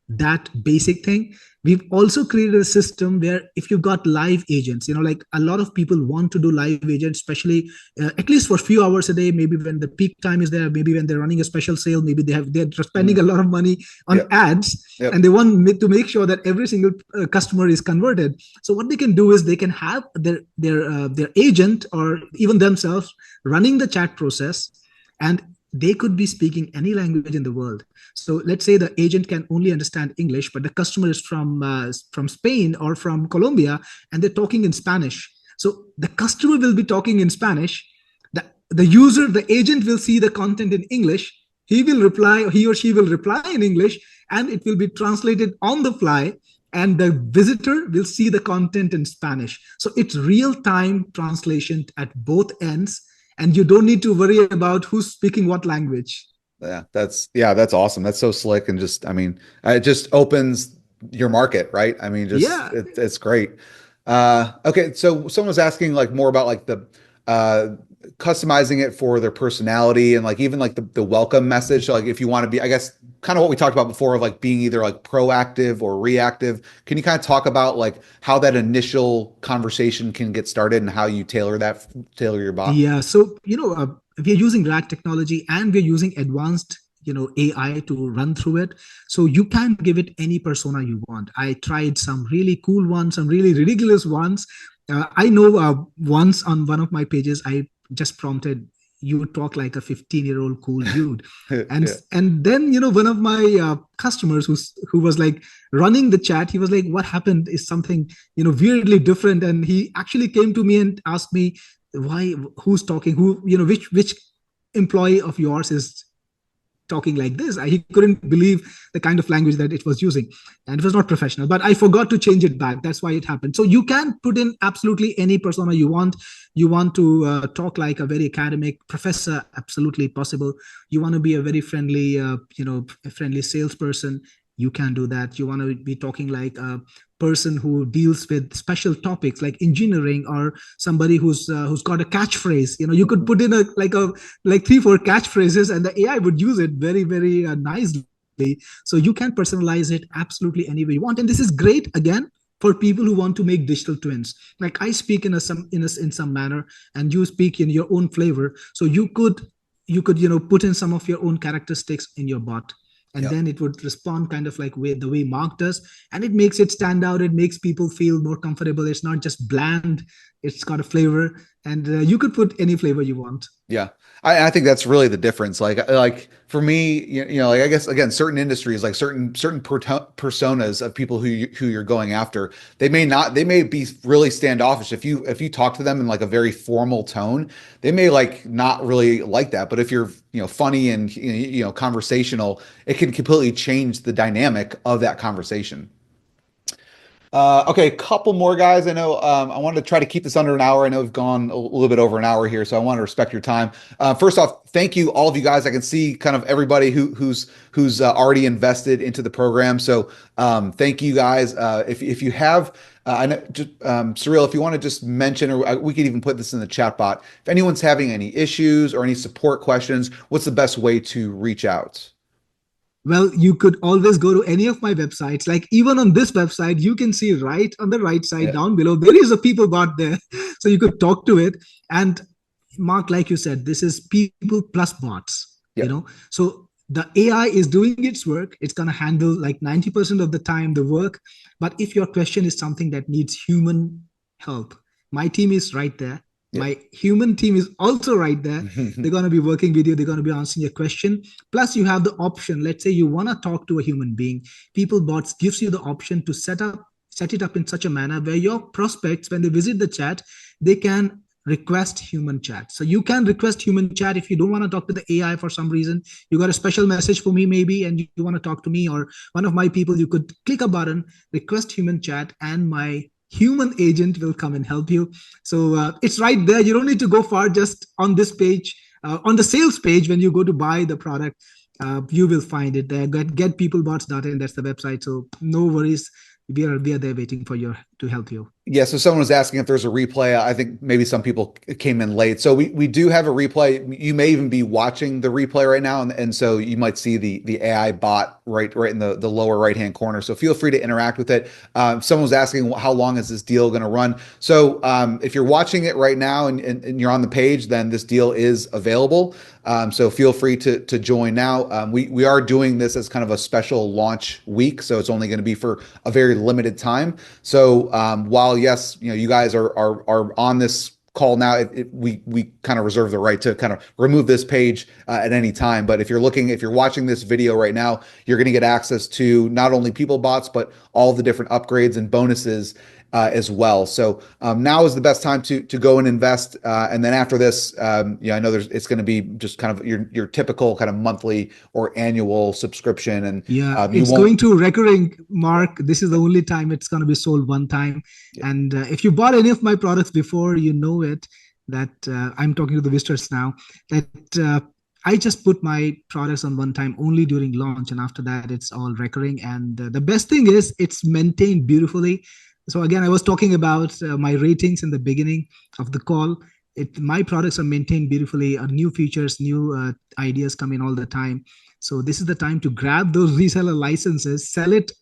that basic thing. We've also created a system where if you've got live agents, like a lot of people want to do live agents, especially at least for a few hours a day, maybe when the peak time is there, maybe when they're running a special sale, maybe they're spending a lot of money on ads, and they want to make sure that every single customer is converted. So what they can do is they can have their agent or even themselves running the chat process, and they could be speaking any language in the world. So let's say the agent can only understand English, but the customer is from Spain or from Colombia, and they're talking in Spanish. So the customer will be talking in Spanish. The agent will see the content in English. He or she will reply in English, and it will be translated on the fly. And the visitor will see the content in Spanish. So it's real-time translation at both ends. And you don't need to worry about who's speaking what language. Yeah, that's awesome. That's so slick, and it just opens your market, right? It's great. Okay, so someone was asking more about the customizing it for their personality, and even the welcome message. So if you want to be, I guess, kind of what we talked about before of being either proactive or reactive. Can you kind of talk about how that initial conversation can get started and how you tailor your bot? Yeah. So, we're using RAG technology, and we're using advanced, AI to run through it. So you can give it any persona you want. I tried some really cool ones, some really ridiculous ones. I know once on one of my pages, I just prompted, you talk like a 15-year-old cool dude. And and then, one of my customers who was running the chat, he was like, what happened is something, weirdly different. And he actually came to me and asked me, who's talking, which employee of yours is talking like this? He couldn't believe the kind of language that it was using, and it was not professional, but I forgot to change it back. That's why it happened. So you can put in absolutely any persona you want. You want to talk like a very academic professor, absolutely possible. You want to be a very friendly, a friendly salesperson, you can do that. You want to be talking like a person who deals with special topics like engineering, or somebody who's got a catchphrase. You could put in like 3-4 catchphrases, and the AI would use it very, very nicely. So you can personalize it absolutely any way you want. And this is great, again, for people who want to make digital twins. Like I speak in some manner, and you speak in your own flavor. So you could put in some of your own characteristics in your bot, and then it would respond kind of like the way Mark does, and it makes it stand out. It makes people feel more comfortable. It's not just bland. It's got a flavor, and you could put any flavor you want. Yeah. I think that's really the difference. Like for me, like I guess again, certain industries, like certain personas of people who you're going after, they may be really standoffish. If you talk to them in like a very formal tone, they may like not really like that. But if you're funny and conversational, it can completely change the dynamic of that conversation. Okay, a couple more, guys. I know I wanted to try to keep this under an hour. I know we've gone a little bit over an hour here, so I want to respect your time. First off, thank you, all of you guys. I can see kind of everybody who's already invested into the program. So thank you, guys. If you have, I know, just Cyril, if you want to just mention, or we could even put this in the chat bot. If anyone's having any issues or any support questions, what's the best way to reach out? Well, you could always go to any of my websites. Like even on this website, you can see right on the right side down below, there is a PeopleBot there. So you could talk to it. And Mark, like you said, this is people plus bots, So the AI is doing its work. It's going to handle like 90% of the time the work. But if your question is something that needs human help, my team is right there. My human team is also right there. They're going to be working with you. They're going to be answering your question. Plus, you have the option. Let's say you want to talk to a human being. PeopleBots gives you the option to set it up in such a manner where your prospects, when they visit the chat, they can request human chat. So you can request human chat if you don't want to talk to the AI for some reason. You got a special message for me maybe, and you want to talk to me or one of my people. You could click a button, request human chat, and my human agent will come and help you. So it's right there. You don't need to go far. Just on this page, on the sales page, when you go to buy the product, you will find it there. Getpeoplebots.in, that's the website. So no worries. We are there waiting for you to help you. Yeah, so someone was asking if there's a replay. I think maybe some people came in late. So we do have a replay. You may even be watching the replay right now. And so you might see the AI bot right in the lower right-hand corner. So feel free to interact with it. Someone was asking how long is this deal going to run? So if you're watching it right now and you're on the page, then this deal is available. So feel free to join now. We are doing this as kind of a special launch week. So it's only going to be for a very limited time. So while yes, you guys are on this call now, we kind of reserve the right to kind of remove this page at any time. But if you're watching this video right now, you're going to get access to not only PeopleBots, but all the different upgrades and bonuses as well. So now is the best time to go and invest. And then after this, I know it's going to be just kind of your typical kind of monthly or annual subscription. And it's going to recurring, Mark. This is the only time it's going to be sold one time. Yeah. And if you bought any of my products before, you know it, that I'm talking to the visitors now, that I just put my products on one time only during launch. And after that, it's all recurring. And the best thing is it's maintained beautifully. So again, I was talking about my ratings in the beginning of the call. My products are maintained beautifully. New features, new ideas come in all the time. So this is the time to grab those reseller licenses, sell it.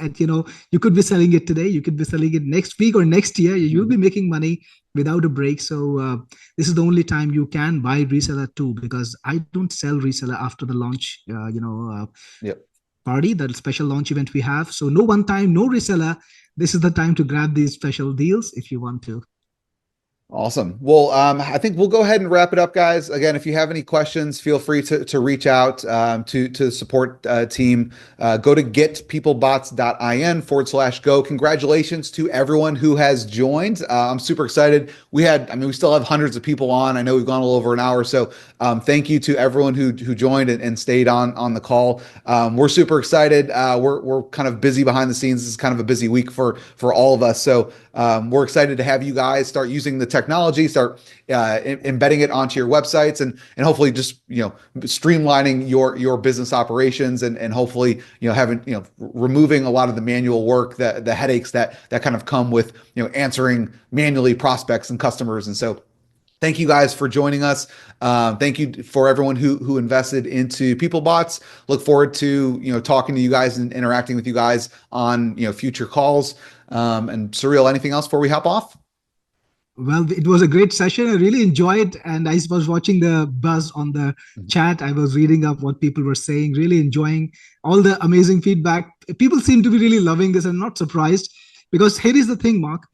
And you could be selling it today. You could be selling it next week or next year. You'll be making money without a break. So this is the only time you can buy reseller too, because I don't sell reseller after the launch. Party, that special launch event we have. So no one time, no reseller. This is the time to grab these special deals if you want to. Awesome. Well, I think we'll go ahead and wrap it up, guys. Again, if you have any questions, feel free to reach out to the support team. Go to getpeoplebots.in/go. Congratulations to everyone who has joined. I'm super excited. We still have hundreds of people on. I know we've gone a little over an hour. So thank you to everyone who joined and stayed on the call. We're super excited. We're kind of busy behind the scenes. This is kind of a busy week for all of us. So we're excited to have you guys start using the technology technology, start embedding it onto your websites, and hopefully just streamlining your business operations, and hopefully having removing a lot of the manual work, the headaches that kind of come with answering manually prospects and customers. And so thank you guys for joining us. Thank you for everyone who invested into PeopleBots. Look forward to talking to you guys and interacting with you guys on future calls. And Surreal, anything else before we hop off? Well, it was a great session. I really enjoyed, and I was watching the buzz on the chat. I was reading up what people were saying, really enjoying all the amazing feedback. People seem to be really loving this. I'm not surprised, because here is the thing, Mark.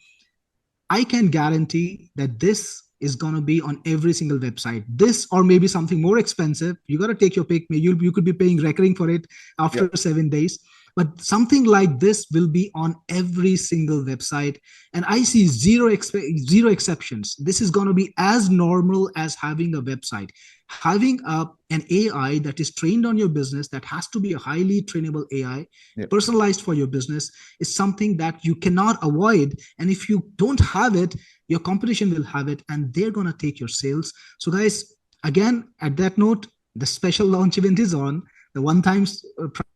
I can guarantee that this is going to be on every single website. This, or maybe something more expensive. You got to take your pick. Maybe you could be paying recurring for it after 7 days. But something like this will be on every single website. And I see zero exceptions. This is going to be as normal as having a website. Having an AI that is trained on your business, that has to be a highly trainable AI, personalized for your business, is something that you cannot avoid. And if you don't have it, your competition will have it, and they're going to take your sales. So guys, again, at that note, the special launch event is on. The one-time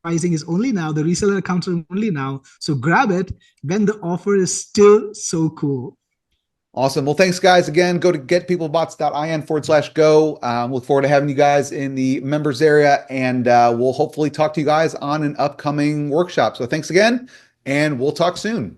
pricing is only now. The reseller accounts are only now. So grab it when the offer is still so cool. Awesome. Well, thanks, guys. Again, go to getpeoplebots.in/go. Look forward to having you guys in the members area, and we'll hopefully talk to you guys on an upcoming workshop. So thanks again, and we'll talk soon.